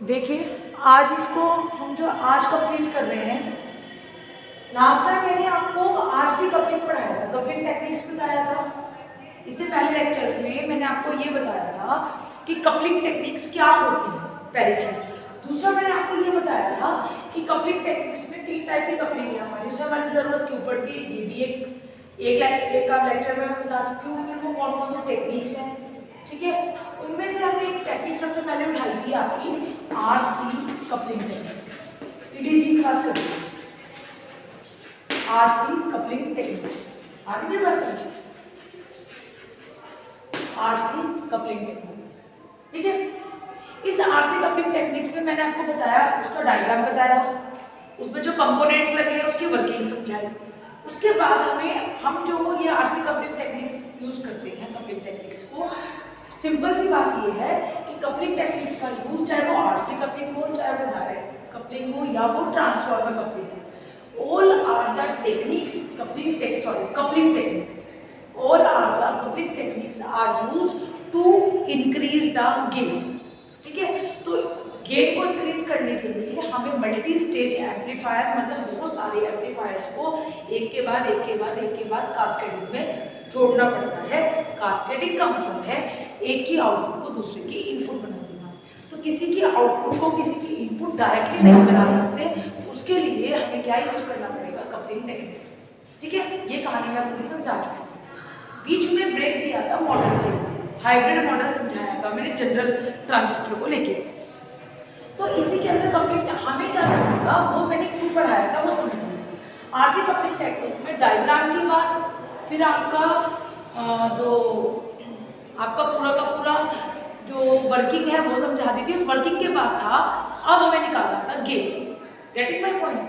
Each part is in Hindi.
देखिए आज इसको हम जो आज कंप्लीट कर रहे हैं, लास्ट टाइम मैंने आपको आरसी कपलिंग पढ़ाया था, कपलिंग टेक्निक्स बताया था। इससे पहले लेक्चर्स में मैंने आपको ये बताया था कि कपलिंग टेक्निक्स क्या होती है, पहली चीज। दूसरा मैंने आपको ये बताया था कि कपलिंग टेक्निक्स में 3 टाइप की कपलिंग है हमारी, उससे हमारी जरूरत क्यों पड़ती है, ये भी एक लेक्चर में मैं बता चुकी हूँ। फिर वो कौन कौन से टेक्निक्स हैं, ठीक है। उनमें से हमने एक टेक्निक सबसे पहले उठाई थी आपकी आरसी कपलिंग टेक्निक, ईडीसी की बात करें, आरसी कपलिंग टेक्निक्स आगे भी बस समझिए, आरसी कपलिंग टेक्निक्स, ठीक है। इस आरसी कपलिंग टेक्निक्स में मैंने आपको बताया, उसका डायग्राम बताया, उसमें जो कंपोनेंट्स लगे हैं उसकी वर्किंग समझाई। उसके बाद हम जो ये आरसी कपलिंग टेक्निक्स यूज करते हैं, कपलिंग टेक्निक्स को, सिंपल सी बात ये है कि कपलिंग टेक्निक्स का यूज चाहे वो आरसी कपलिंग हो, चाहे वो डायरेक्ट कपलिंग हो, या वो ट्रांसफॉर्मर कपलिंग हो, all are the techniques coupling techniques, all are the coupling techniques are used to increase the gain, ठीक है। तो गेन को इंक्रीज करने के लिए हमें मल्टी स्टेज एम्पलीफायर, मतलब बहुत सारे एम्पलीफायर्स को एक के बाद कास्केडिंग में जोड़ना पड़ता है। कास्केडिंग का मतलब है एक की आउटपुट को दूसरे की इनपुट बना देना। तो किसी की आउटपुट को किसी की इनपुट डायरेक्टली नहीं बना सकते, उसके लिए हमें क्या यूज करना पड़ेगा, कपलिंग टेक्निक, ठीक है। ये कहानी मैं पूरी समझा चुकी हूँ। बीच में ब्रेक दिया था मॉडल के, हाइब्रिड मॉडल समझाया था मैंने जनरल ट्रांजिस्टर को लेके। तो इसी के अंदर कपलिंग हमें क्या करना था, वो मैंने क्यों पढ़ाया था वो समझिए। आरसी कपलिंग टेक्निक में डायग्राम के बाद फिर आपका पूरा का पूरा जो वर्किंग है वो समझा दी थी। उस वर्किंग के बाद था, अब हमें निकालना था गेन। Getting my point.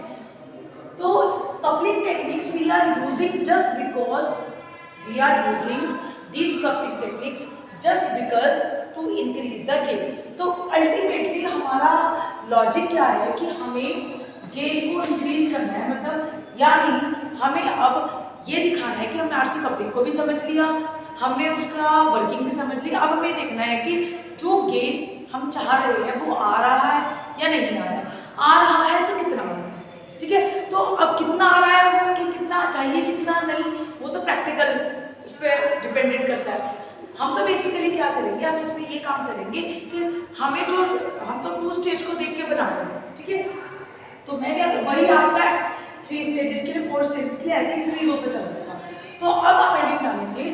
तो coupling techniques we are using just because we are using these coupling techniques just because to increase the gain। तो अल्टीमेटली हमारा लॉजिक क्या है कि हमें गेन को इंक्रीज करना है, मतलब यानी हमें अब ये दिखाना है कि हमने आरसी कपलिंग को भी समझ लिया, हमने उसका वर्किंग भी समझ लिया। अब हमें देखना है कि जो गेन हम चाह रहे हैं वो आ रहा है या नहीं आ रहा है, आ रहा है तो कितना आ रहा है, ठीक है। तो अब कितना आ रहा है वो, कि कितना चाहिए कितना नहीं, वो तो प्रैक्टिकल उस पर डिपेंडेंट करता है। हम तो बेसिकली क्या करेंगे, हम इसमें ये काम करेंगे कि हम तो 2 स्टेज को देख के बना रहे हैं, ठीक है। तो मैं क्या, वही आपका 3 स्टेजेस के लिए 4 स्टेजेस के लिए ऐसे इंक्रीज होता चल जाएगा। तो अब आप एडिट डालेंगे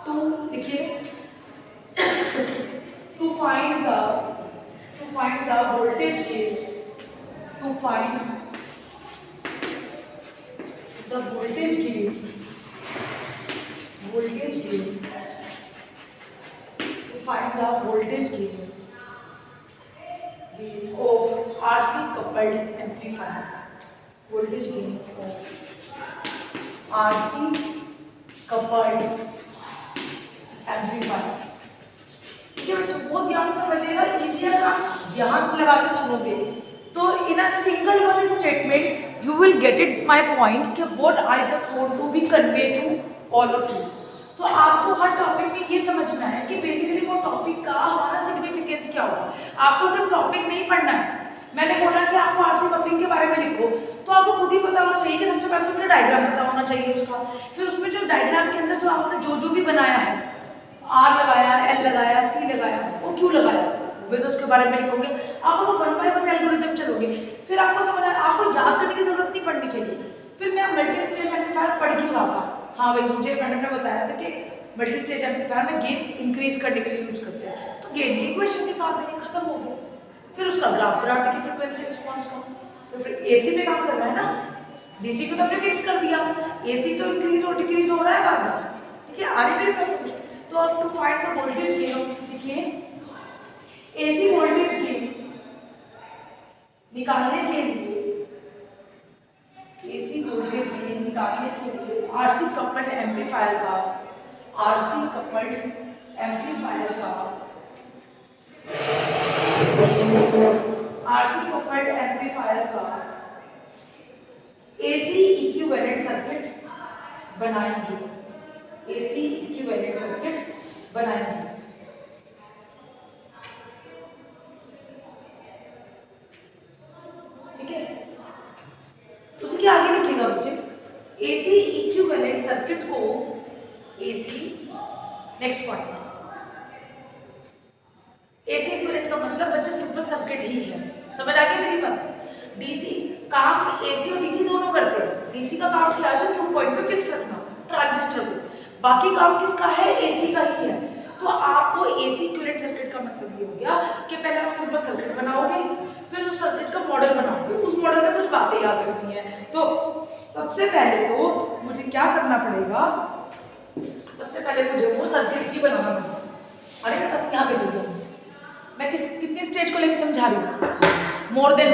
टू, देखिए to find the voltage gain, to find the voltage gain to find the voltage gain of RC coupled amplifier, voltage gain of RC coupled amplifier, ठीक है बच्चों। बहुत ध्यान से समझिएगा, इजी है ना, ध्यान लगा के सुनोगे तो in a single one statement you will get it my point कि what I just want to be convey to all of you। तो आपको हर टॉपिक में ये समझना है कि बेसिकली वो टॉपिक का हमारा सिग्निफिकेंस क्या होगा। आपको सिर्फ टॉपिक नहीं पढ़ना है। मैंने बोला कि आपको आरसी कपलिंग के बारे में लिखो, तो आपको खुद ही पता होना चाहिए कि सबसे पहले तो मेरा डायग्राम पता होना चाहिए उसका, फिर उसमें जो डायग्राम के अंदर जो आपने जो भी बनाया है, आर लगाया, एल लगाया, सी लगाया, वो क्यों लगाया, वैसे उसके बारे में लिखोगे। आप वो 1 बाय 1 एल्गोरिथम चलोगे, फिर आपको समझ आया, आपको याद करने की जरूरत नहीं पड़नी चाहिए। फिर मैं मल्टी स्टेज एम्पलीफायर पढ़ क्यों रहा था, हाँ भाई मुझे मैडम ने बताया था कि मल्टी स्टेज एम्पलीफायर में गेन इंक्रीज करने के लिए यूज करते हैं, तो गेन की इक्वेशन निकाल देंगे, खत्म हो गया। फिर उसका ग्राफ बना देंगे फ्रीक्वेंसी रिस्पॉन्स का। तो फिर एसी पे काम करना है ना, डीसी को तो हमने फिक्स कर दिया, एसी तो इंक्रीज और डिक्रीज हो रहा है बार बार, ठीक है। आगे मेरे पास तो अब to find the voltage gain, देखिए एसी वोल्टेज गेन निकालने के लिए, एसी वोल्टेज गेन निकालने के लिए आरसी कपल्ड एम्पलीफायर का, आरसी कपल्ड एम्पलीफायर का, आरसी कपल्ड एम्पलीफायर का एसी इक्विवेलेंट सर्किट बनाएंगे, एसी इक्विवेलेंट सर्किट बनाएंगे। AC. Next point, AC equivalent का मतलब बच्चे सिंपल सर्किट ही है, समझ आ गई मेरी बात। डीसी काम एसी और डीसी दोनों करते हैं। डीसी का काम क्या है, क्यू पॉइंट पे फिक्स रखना ट्रांजिस्टर को, बाकी काम किसका है, एसी का ही है। तो आपको एसी इक्विवेलेंट सर्किट का मतलब ये हो गया कि पहले आप सिंपल सर्किट बनाओगे, फिर उस सर्किट का मॉडल बनाओगे, उस मॉडल में कुछ बातें याद रखनी है। तो सबसे पहले तो मुझे क्या करना पड़ेगा, सबसे पहले मुझे वो सर्किट ही बनाना पड़ेगा। अरे मैं बस यहाँ पे बोल रहा हूँ, मैं कितनी स्टेज को लेकर समझा रही हूँ, मोर देन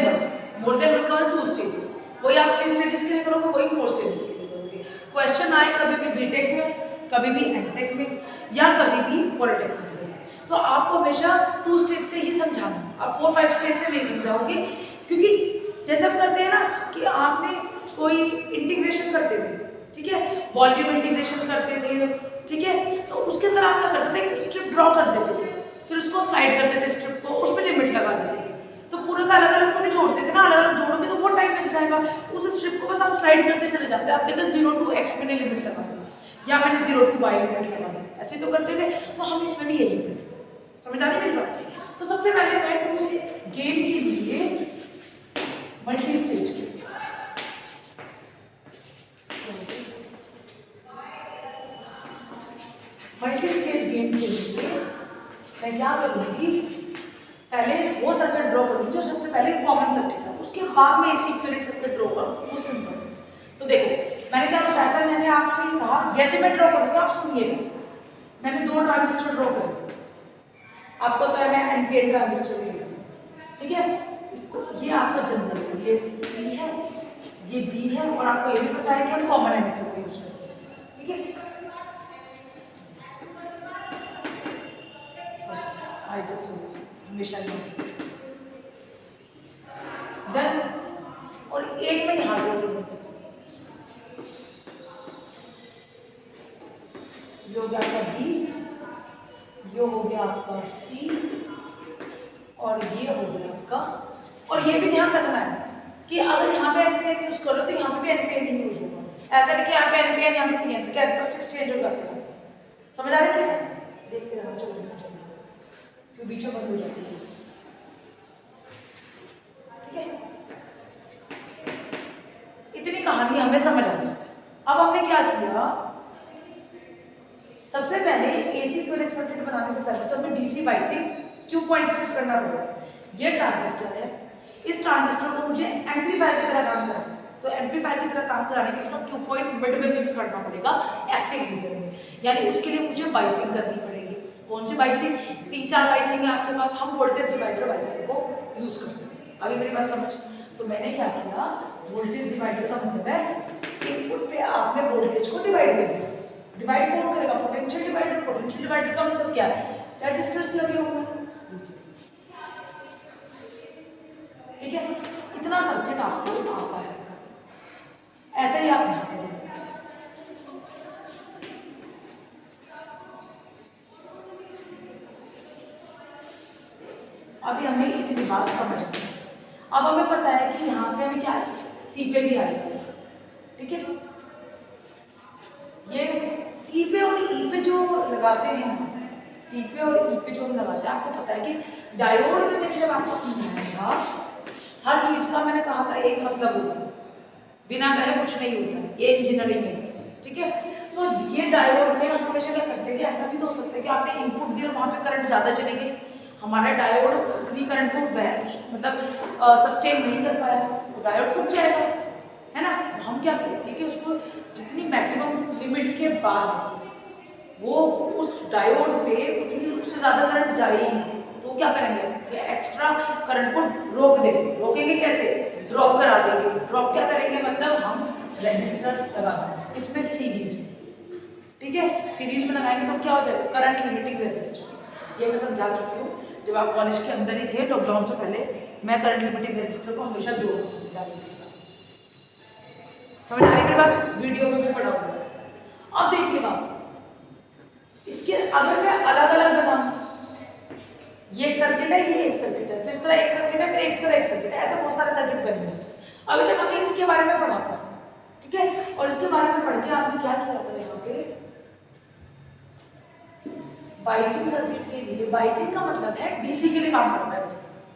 वन का 2 स्टेजेस, वही आप 3 स्टेजेस के लिए करोगे, वही 4 स्टेजेस के लिए करोगे। क्वेश्चन आए कभी भी बीटेक में, कभी भी एमटेक में, या कभी भी पॉलिटेक्निक में, तो आपको हमेशा 2 स्टेज से ही समझाना, आप 4-5 स्टेज से नहीं समझाओगे। क्योंकि जैसे हम करते हैं ना कि आपने कोई इंटीग्रेशन करते थे, ठीक है, वॉल्यूम इंटीग्रेशन करते थे, ठीक है, तो उसके अंदर आप क्या करते थे, स्ट्रिप ड्रॉ कर देते थे, फिर उसको स्लाइड करते थे स्ट्रिप को, उसमें लिमिट लगा देते थे। तो पूरे का अलग अलग तो नहीं जोड़ते थे ना, अलग अलग जोड़ोगे तो बहुत टाइम लग जाएगा। उस स्ट्रिप को बस आप स्लाइड करते चले जाते, आप कहते 0 to x मैंने लिमिट लगा दी, या मैंने 0 to y लिमिट लगा दी, ऐसे तो करते थे। तो हम इसमें भी यही करते थे, समझ आ रही मेरी बात। तो सबसे पहले मैं टू गेम के लिए मल्टी स्टेज के मल्टी स्टेज गेम के लिए मैं क्या करूँगी, पहले वो सर्किट ड्रॉ करूँगी जो सबसे पहले कॉमन सर्किट है, उसके बाद में एसी इक्विवेलेंट सर्किट ड्रॉ करूँ, वो सिंपल। तो देखो मैंने क्या बताया था, मैंने आपसे कहा जैसे मैं ड्रॉ करूँगी आप सुनिएगा। मैंने 2 ट्रांजिस्टर ड्रॉ करे, आपको तो है मैं एनपीएन ट्रांजिस्टर ले लूँ, ठीक है, इसको ये आपका जनरल है, ये सी है, ये बी है, और आपको ये भी पता है कि हम कॉमन एमिटर को यूज करते हैं, ठीक है। I just हमेशा देन, और एक में यहाँ ये हो गया आपका बी, ये हो गया आपका सी, और ये हो गया आपका, और ये भी ध्यान रखना है कि अगर यहाँ पे एनपीएन यूज करो तो यहाँ पे भी एनपीएन ही यूज होगा, ऐसा नहीं कि यहाँ पे एनपीएन यहाँ पे पीएन, कैरेक्टरिस्टिक्स चेंज हो जाते हैं, समझ आ रही है। देखते रहना, चलो क्यों बीच में बंद हो जाती है, ठीक है। इतनी कहानी हमें समझ आ गई। अब हमने क्या किया, सबसे पहले एसी इक्विवेलेंट सर्किट बनाने से पहले तो हमें डीसी बाईसी क्यू पॉइंट फिक्स करना पड़ेगा। ये ट्रांजिस्टर है, इस ट्रांजिस्टर को मुझे एम्पलीफायर की तरह काम करना है, तो एम्पलीफायर की तरह काम कराने के लिए उसका क्यू पॉइंट मिड में फिक्स करना पड़ेगा एक्टिव रीजन में, यानी उसके लिए मुझे बाइसिंग करनी पड़ेगी। कौन सी बाइसिंग, 3-4 बाइसिंग है आपके पास, हम वोल्टेज डिवाइडर बाइसिंग को यूज करते हैं। आगे मेरी बात समझ। तो मैंने क्या किया, वोल्टेज डिवाइडर का मतलब है इनपुट पे आपने वोल्टेज को डिवाइड कर दिया। डिवाइड कौन करेगा, पोटेंशियल डिवाइडर। पोटेंशियल डिवाइडर का मतलब क्या है, रेजिस्टर्स लगे हुए हैं, ठीक है। इतना सर्किट आपको आता है, ऐसे ही आप यहाँ करेंगे। अभी हमें इतनी बात समझ में, अब हमें पता है कि यहाँ से हमें क्या सी पे भी आएगा, ठीक है। ये सी पे और ई पे जो लगाते हैं, सी पे और ई पे जो हम लगाते हैं, आपको पता है कि डायोड में मैंने जब आपको समझाया था, हर चीज का मैंने कहा था एक मतलब होता है, बिना कहे कुछ नहीं होता, ये इंजीनियरिंग है, ठीक है। तो ये डायोड में हम हमेशा क्या करते हैं कि ऐसा भी तो हो सकता है कि आपने इनपुट दिया और वहाँ पे करंट ज़्यादा चली गई, हमारा डायोड उतनी करंट को मतलब सस्टेन नहीं कर पाया, तो डायोड फूट जाएगा, है ना। हम क्या करेंगे कि उसको जितनी मैक्सिमम लिमिट के बाद वो उस डायोड पे उतनी उससे ज़्यादा करंट जाएगी, तो क्या करेंगे कि एक्स्ट्रा करंट को रोक देंगे। रोकेंगे कैसे, ड्रॉप करा देंगे। ड्रॉप क्या करेंगे, मतलब हम रेजिस्टर लगा देंगे इसमें सीरीज में, ठीक है। सीरीज में लगाएंगे तो क्या हो जाएगा, करंट लिमिटिंग रेजिस्टर। ये मैं समझा चुकी हूँ, जब आप कॉलेज के अंदर ही थे लॉकडाउन से पहले, मैं करंट लिमिटिंग रेजिस्टर को हमेशा जोड़ती थी। समझ आ रही है बात, वीडियो में भी पढ़ा हुआ। अब देखिएगा इसके अगर मैं अलग अलग बनाऊं, ये एक सर्किट है, ये एक सर्किट है, फिर इस तरह एक सर्किट है, फिर इस तरह एक सर्किट है, ऐसे बहुत सारे सर्किट बने हैं। अभी तक हमने इसके बारे में पढ़ा था, ठीक है। और इसके बारे में पढ़ के आपने क्या किया था, यहाँ पे बाइसिंग सर्किट के लिए, बाइसिंग का मतलब है डीसी के लिए काम करता है।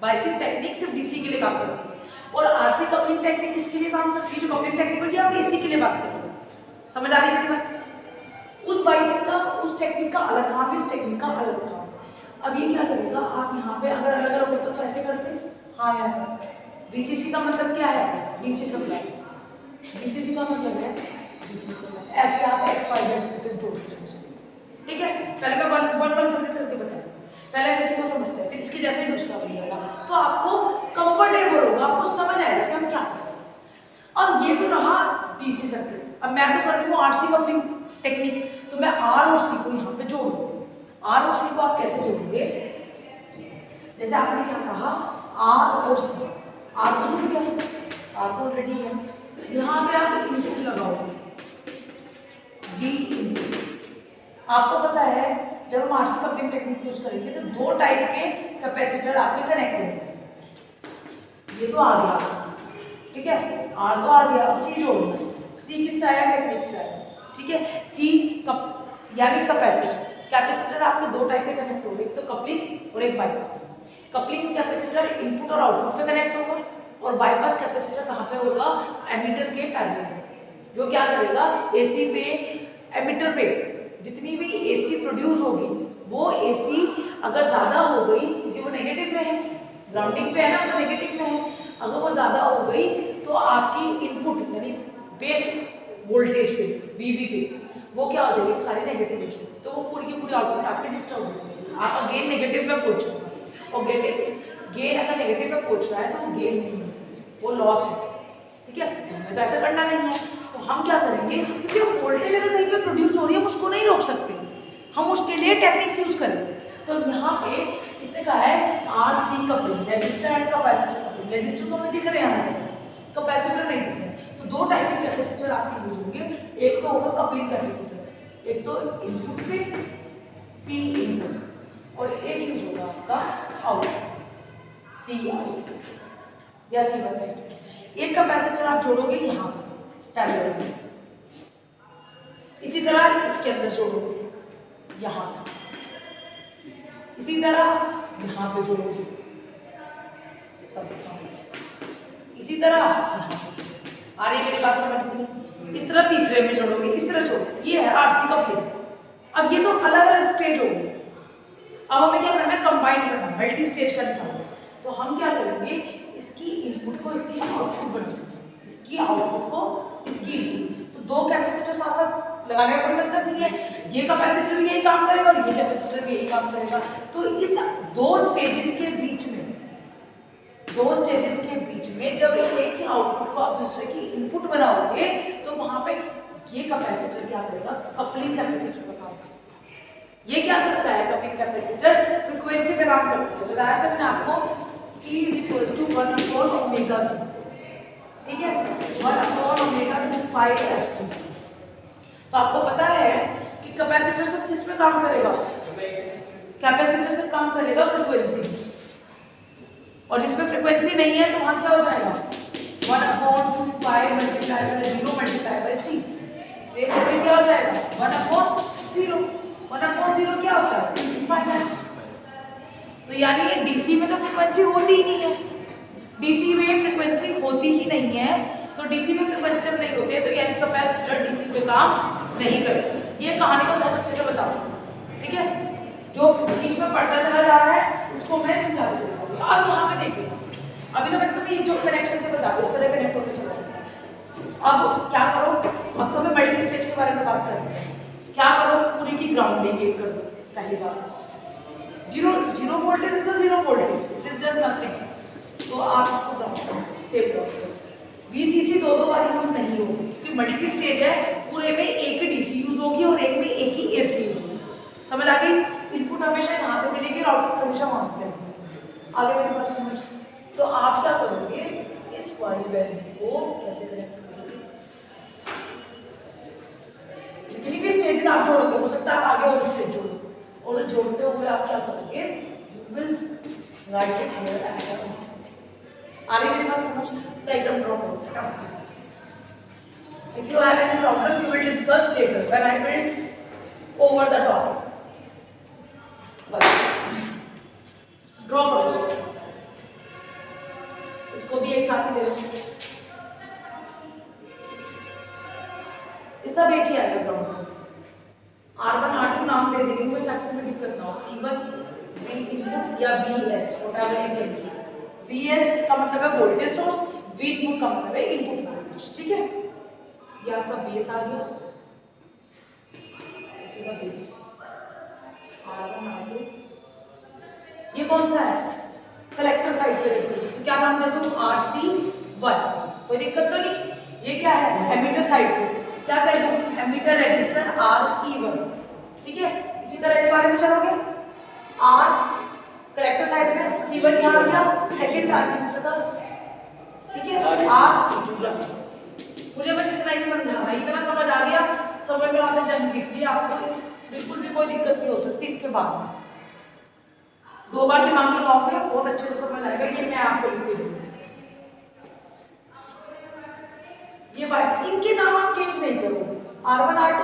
बाइसिंग टेक्निक सिर्फ डीसी के लिए काम करती है और आरसी कपलिंग टेक्निक किसके लिए काम करती है? जो कपलिंग टेक्निक होती है आप एसी के लिए बात कर रहे हो, समझ आ रही है मेरी बात? उस बाइसिंग का, उस टेक्निक का अलग काम, इस टेक्निक का अलग काम। अब ये क्या करेगा, आप यहाँ पे अगर अलग अलग होते तो कैसे करते हैं? हाँ यार, डीसीसी का मतलब क्या है? DC supply. डीसीसी का मतलब है डीसी सप्लाई। ऐसे आप एक्स वाई जेड सर्किट जोड़ के चलो, ठीक है? पहले मैं वन सर्किट करके बताऊँ, पहले हम इसी को समझते हैं, फिर इसके जैसे ही दूसरा बनेगा, तो आपको कंफर्टेबल होगा, आपको समझ आएगा कि हम क्या कर रहे हैं। अब ये तो रहा डीसी सर्किट। अब मैं तो कर रही हूँ आरसी कपलिंग टेक्निक, तो मैं आर और सी को यहाँ पे जोड़ दूँगी। आर और सी को आप कैसे जोड़ोगे? जैसे आपने क्या कहा, आर और सी, आर तो जुड़ गया, आर तो ऑलरेडी है, यहाँ पे आप इनपुट लगाओगे डी इनपुट। आपको पता है जब हम आरसी कपलिंग टेक्निक यूज करेंगे तो दो टाइप के कैपेसिटर आपके कनेक्ट होंगे। ये तो आ गया, ठीक है, आर तो आ गया, अब सी जोड़ना। सी किससे आया? टेक्निक से आया, ठीक है। सी कप यानी कैपेसिटर। कैपेसिटर आपके दो टाइप के कनेक्ट होंगे, एक तो कपलिंग और एक बाईपास। कपलिंग कैपेसिटर इनपुट और आउटपुट पे कनेक्ट होगा और बाईपास कैपेसिटर कहाँ पे होगा? एमीटर के पैरेलल में, जो क्या करेगा, एसी पे, एमीटर पे जितनी भी एसी प्रोड्यूस होगी वो एसी अगर ज़्यादा हो गई, क्योंकि वो नेगेटिव में है, ग्राउंडिंग पे है ना, तो नेगेटिव में है, अगर वो ज़्यादा हो गई तो आपकी इनपुट यानी बेस वोल्टेज पे, वीबी पे, वो क्या हो जाएगी? सारी नेगेटिव हो जाएगी, तो वो पूरी की पूरी आउटपुट आपकी डिस्टर्ब हो जाएगी। आपका गेन नेगेटिव में पहुँच जाएगा और गेन अगर नेगेटिव में पहुँच रहा है तो वो गेन नहीं है, वो लॉस है, ठीक है? हमें तो ऐसा करना नहीं है, तो हम क्या करेंगे, क्योंकि वोल्टेज अगर कहीं पे प्रोड्यूस हो रही है हम उसको नहीं रोक सकते, हम उसके लिए टेक्निक्स यूज करेंगे। तो यहाँ पे इसने कहा है RC coupling, resistor and capacitor coupling. Resistor तो हमें दिख रहे हैं, कैपेसिटर नहीं दिख रहे, तो दो टाइप के कैपेसिटर आपके यूज होंगे। एक तो होगा कपलिंग कैपेसिटर, एक तो इनपुट पे सी इनपुट, और एक यूज होगा आपका आउटपुट सी आउटपुट या सी वन सी। एक कैपेसिटर आप जोड़ोगे यहाँ पर पैरेलल में, इसी तरह इसके अंदर जोड़ोगे यहाँ, इसी तरह यहाँ पे जोड़ोगे सब, इसी तरह यहाँ पे। आ रही है मेरी बात समझ में? इस तरह तीसरे में जोड़ोगे, इस तरह जोड़ोगे। ये है आरसी कपलिंग। अब ये तो अलग अलग स्टेज होगी, अब हमें क्या करना है? कंबाइन करना, मल्टी स्टेज का निकालना। तो हम क्या करेंगे, इसकी इनपुट को इसकी आउटपुट बनाएंगे, इसकी आउटपुट को इसकी इनपुट। तो दो कैपेसिटर साथ साथ लगाने का कोई मतलब नहीं है, ये कैपेसिटर भी यही काम करेगा और ये कैपेसिटर भी यही काम करेगा। तो इस दो स्टेजेस के बीच में, जब एक के आउटपुट को आप दूसरे की इनपुट बनाओगे तो वहां पे ये कैपेसिटर क्या करेगा? कपलिंग कैपेसिटर का काम करेगा। ये क्या करता है? कपलिंग कैपेसिटर फ्रीक्वेंसी पे काम करता है। बताया था मैंने आपको, C = 1/ω/c, ठीक है, 1/ω/2πfc। तो आपको पता है कि कैपेसिटर से किस पे काम करेगा? कैपेसिटर से काम करेगा फ्रीक्वेंसी, और जिसमें फ्रीक्वेंसी नहीं है तो वहां क्या हो जाएगा? 1/2π × 0 × c। ये क्या हो जाएगा? 1/0। 1/0 क्या होता है? इनफाइनाइट। तो यानी ये डीसी में तो फ्रीक्वेंसी होती ही नहीं है, डीसी में फ्रीक्वेंसी होती ही नहीं है, तो डीसी में फ्रीक्वेंसी जब नहीं होती है तो यानी कैपेसिटर डीसी पे काम नहीं करेगा। ये कहानी को बहुत अच्छे से बताओ, ठीक है? जो बीच में पढ़ता चला जा रहा है उसको मैं समझा दूंगा। अब यहाँ पे देखिए, अभी तो मैंने तुम्हें ये जो कनेक्ट करके बता दो, इस तरह कनेक्ट होकर चला जाएगा। अब क्या करो, अब तो हमें मल्टी स्टेज के बारे में बात करते हैं। क्या करो, पूरी की ग्राउंडिंग एक कर दो। पहली बात, zero voltage is zero voltage, it is just nothing. तो आप इसको ग्राउंड सेव करो। वीसीसी दो बार यूज नहीं होगी क्योंकि मल्टी स्टेज है, पूरे में एक डीसी यूज होगी और एक में एक ही एसी यूज होगी। समझ आ गई? इनपुट हमेशा यहाँ से मिलेगी और आउटपुट हमेशा वहाँ से मिलेगी। आगे मेरी बात समझ। तो आप क्या करोगे, इस वाली वैल्यू को कैसे कनेक्ट करोगे? जितनी भी स्टेजेस आप जोड़ोगे, हो सकता है आप आगे और स्टेज जोड़ो, और जोड़ते हुए आप क्या करोगे, will write it here as a VCC. आगे मेरी बात समझ? डायग्राम ड्रॉ करो। If you have any problem, we will discuss later when I will over the topic. साथ ले लो, ये सब एक ही आएगा ग्राउंड। R1 R2 नाम दे देंगे मैं ताकि तुम्हें दिक्कत ना हो। C1 V इनपुट या VS whatever you can see. VS का मतलब है वोल्टेज सोर्स, V इनपुट का मतलब है इनपुट वोल्टेज, ठीक है। ये आपका बेस आ गया, इसी का बेस R1 R2। ये कौन सा है? कलेक्टर साइड पे रजिस्टर, तो क्या नाम दे दूं? RC1, कोई दिक्कत तो नहीं। ये क्या है? एमीटर साइड पे क्या कह दूं? एमीटर रजिस्टर RE1, ठीक है। इसी तरह इस बारे में चलोगे, R कलेक्टर साइड में, C1 यहाँ आ गया सेकंड ट्रांजिस्टर का, ठीक है। R मुझे बस इतना ही समझाना है, इतना समझ आ गया, समझ में आपने जंग जीत लिया, आपको बिल्कुल भी कोई दिक्कत नहीं हो सकती इसके बाद। दो बार दिमाग लगाओगे बहुत अच्छे से समझ आएगा। ये मैं आपको लिख के दूंगी, ये बात, इनके नाम आप चेंज नहीं करोगे। R1 R2,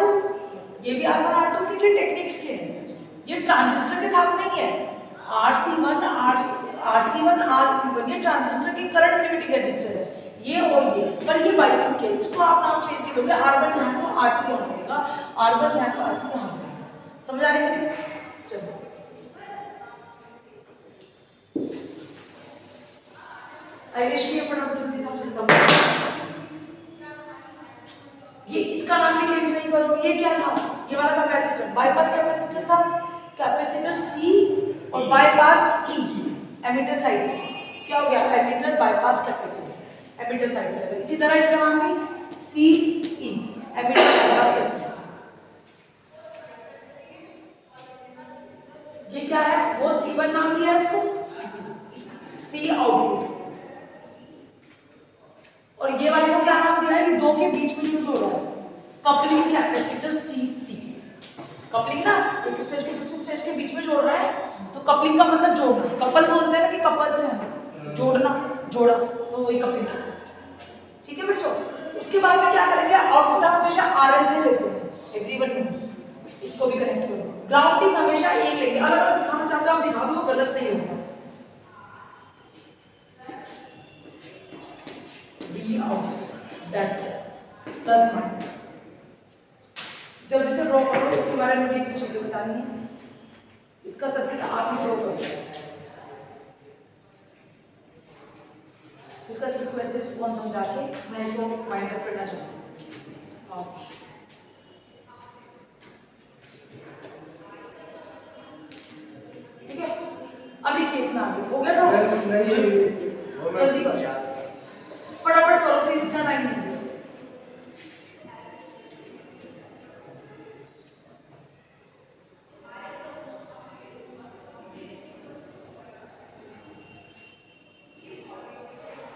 ये भी R1 R2 क्योंकि टेक्निक्स के हैं, ये ट्रांजिस्टर के साथ नहीं है। RC1 RE1 ये ट्रांजिस्टर के करंट लिमिटिंग रजिस्टर है, ये और ये, पर ये बाइसिंग के, इसको आप नाम चेंज नहीं करोगे। R1 यहाँ तो R2 यहाँ रहेगा, R1 यहाँ तो R2 यहाँ रहेगा। समझ आ रही है? चलो आई विश की फटाफट जल्दी से खत्म। ये इसका नाम भी चेंज नहीं करोगे। ये क्या था? ये वाला कैपेसिटर, बाईपास कैपेसिटर था, कैपेसिटर C और बाईपास E, एमीटर साइड क्या हो गया? Emitter bypass capacitor, emitter side में। इसी तरह इसका नाम भी CE, एमीटर बाईपास कैपेसिटर। ये क्या है? वो C1 नाम दिया इसको, C आउटपुट, और ये वाले को क्या नाम दिया है? ये दो के बीच में यूज हो रहा है, कपलिंग कैपेसिटर CC। कपलिंग ना एक स्टेज को दूसरे स्टेज के बीच में जोड़ रहा है, तो कपलिंग का मतलब जोड़ना। कपल बोलते हैं ना कि कपल से है जोड़ना, जोड़ा, तो वही कपलिंग कैपेसिटर, ठीक है बच्चों। उसके बाद में क्या करेंगे? आउटपुट आप हमेशा RL से लेते हैं, एवरीवन नोस, इसको भी कनेक्ट करो। ग्राउंडिंग हमेशा एक लेंगे, अलग अलग दिखाना चाहते हो आप दिखा दो, गलत नहीं होगा। प्लस माइनस जल्दी से ड्रॉ करो, इसके बारे में मुझे कुछ चीजें बतानी है। इसका सर्किट आप ही ड्रॉ करो, इसका सीक्वेंस रिस्पॉन्स समझा के मैं इसको फाइंड अप करना चाहती हूँ। ठीक है, अब ये केस में आ गया, हो गया ड्रॉ? जल्दी करो, फटाफट करो प्लीज, इतना टाइम नहीं है।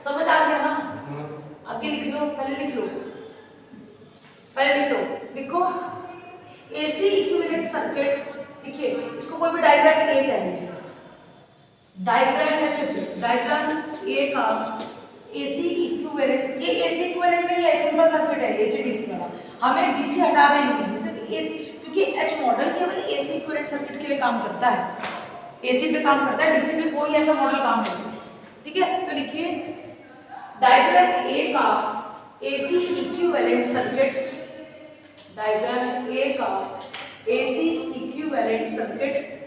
समझ आ गया ना? आगे लिख लो, पहले लिख लो, पहले लिख लो, लिखो एसी इक्विवेलेंट सर्किट। देखिए इसको कोई भी डायग्राम ए कह लीजिए, डायग्राम है चित्र, डायग्राम ए का एसी इक्विवेलेंट, ये एसी इक्विवेलेंट नहीं है, सिंपल सर्किट है एसी डीसी वाला। हमें डीसी हटा देनी है, सिर्फ एसी, क्योंकि एच मॉडल केवल एसी इक्विवेलेंट सर्किट के लिए काम करता है, एसी पे काम करता है, डीसी पे कोई ऐसा मॉडल काम नहीं करता। ठीक है, तो लिखिए डायग्राम ए का AC equivalent circuit, diagram A का एसी इक्विवेलेंट सर्किट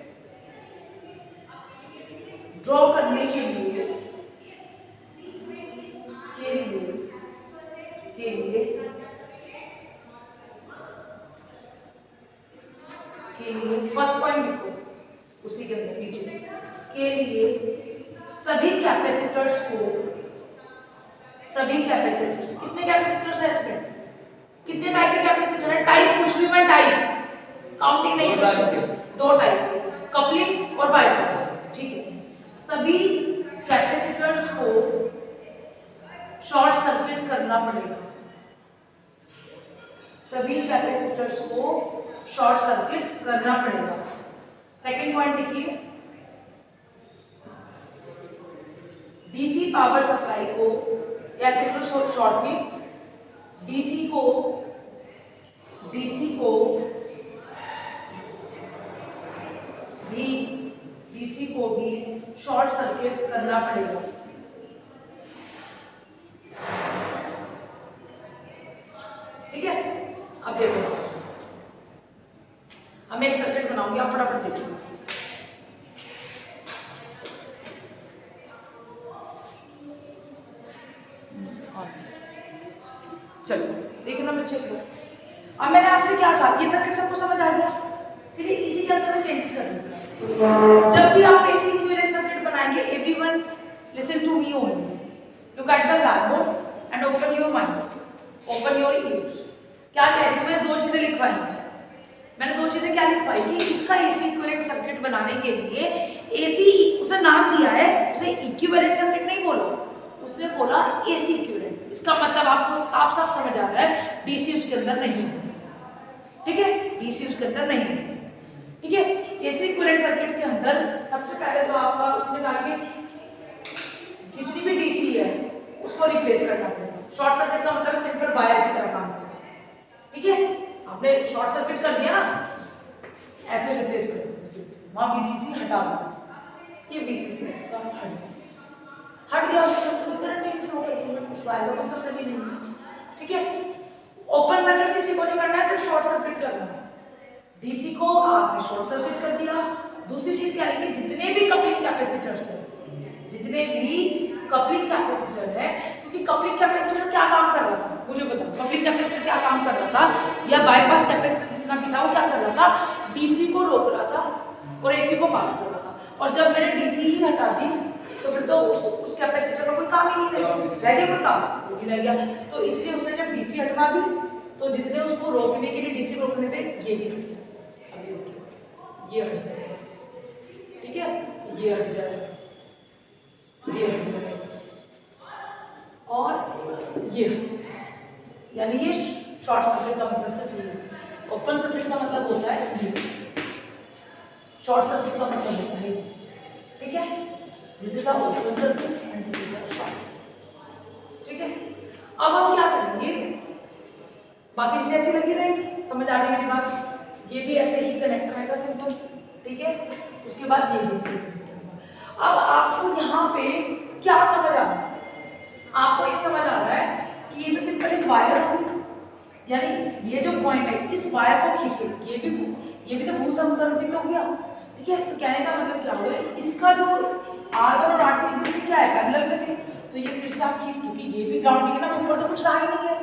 ड्रॉ करने के लिए फर्स्ट पॉइंट लिखो, उसी के अंदर नीचे के लिए सभी कैपेसिटर्स को, सभी कैपेसिटर्स, कितने कैपेसिटर्स है इसमें, कितने टाइप के कैपेसिटर है? टाइप पूछ रही मैं, टाइप काउंटिंग नहीं है, दो टाइप, कपलिंग और बाईपास। ठीक है, सभी कैपेसिटर्स को शॉर्ट सर्किट करना पड़ेगा, सभी कैपेसिटर्स को शॉर्ट सर्किट करना पड़ेगा। सेकंड पॉइंट देखिए, डीसी पावर सप्लाई को, या शॉर्ट में डीसी को भी शॉर्ट सर्किट करना पड़ेगा। अब मैं एक सर्किट बनाऊंगी, आप फटाफट देखिए। चलो देखो ना बच्चे को, अब मैंने आपसे क्या कहा, ये सर्किट सबको समझ आ गया, ठीक है। इसी के अंदर मैं चेंजेस कर दूंगा। जब भी आप एसी इक्विवेलेंट सर्किट बनाएंगे, everyone listen to me only, look at the blackboard and open your mind, open your ears. क्या कह रही हूँ, मैंने दो चीजें लिखवाई हैं। मैंने दो चीजें क्या लिखवाई कि इसका एसी इक्विवेलेंट सर्किट बनाने के लिए एसी, उसे नाम दिया है, उसे इक्विवेलेंट सर्किट नहीं बोला, उसने बोला एसी इक्विवेलेंट। इसका मतलब आपको साफ साफ समझ आ रहा है डीसी उसके अंदर नहीं है, ठीक है, डीसी उसके अंदर नहीं है, ठीक है। एसी इक्विवेलेंट सर्किट के अंदर सबसे पहले तो आपका उसमें आगे जितनी भी डीसी है उसको रिप्लेस करना पड़ेगा। शॉर्ट सर्किट का मतलब सिंपल वायर की तरह काम करना, ठीक है। आपने शॉर्ट सर्किट कर दिया ना, ऐसे रिप्लेस कर दो, वहां बीसीसी हटा दो, ये बीसीसी हट गया, उसमें करंट नहीं फ्लो करेगा, उस वायर का मतलब कभी नहीं है, ठीक है। ओपन सर्किट किसी को नहीं करना है, सिर्फ शॉर्ट सर्किट करना है। डीसी को आपने शॉर्ट सर्किट कर दिया। दूसरी चीज क्या है कि जितने भी कपलिंग कैपेसिटर्स है, जितने भी कपलिंग कैपेसिटर है, क्योंकि कपलिंग कैपेसिटर क्या काम कर रहा था मुझे बताओ, कपलिंग कैपेसिटर क्या काम कर रहा था, या बाईपास कैपेसिटर जितना भी था वो क्या कर रहा था, डीसी को रोक रहा था और एसी को पास कर रहा था। और जब मैंने डीसी ही हटा दी तो फिर तो उस कैपेसिटर का कोई काम ही नहीं रह गया, कोई काम वो भी रह गया। तो इसलिए उसने जब डीसी हटवा दी तो जितने उसको रोकने के लिए डीसी रोकने थे ये भी हट जाए, अभी रोकिए, ये हट जाएगा, ठीक है, ये हट जाएगा, ये हट जाएगा और ये हट जाएगा। यानी ये शॉर्ट सर्किट का मतलब सिर्फ ये। ओपन सर्किट का मतलब होता है ये, शॉर्ट सर्किट का मतलब होता है ये, ठीक है। This is the open circuit and this is the short circuit, ठीक है। अब हम क्या करेंगे, बाकी चीजें ऐसी लगी रहेंगी, समझ आ रही है मेरी बात। ये भी ऐसे ही कनेक्ट रहेगा सिंपल, ठीक है। उसके बाद ये भी ऐसे कनेक्ट। अब आपको यहाँ पे क्या समझ आ रहा है, आपको ये समझ आ रहा है कि ये तो सिंपल एक वायर होगी, यानी ये जो पॉइंट है इस वायर को खींच के ये भी तो भूसंकर्षित हो गया, ठीक है। तो कहने का मतलब क्या हो गया, इसका जो R1 और R2 एक दूसरे क्या है, पैरेलल में थे, तो ये फिर से आप खींच, क्योंकि ये भी ग्राउंडिंग है ना, ऊपर तो कुछ रहा ही नहीं है,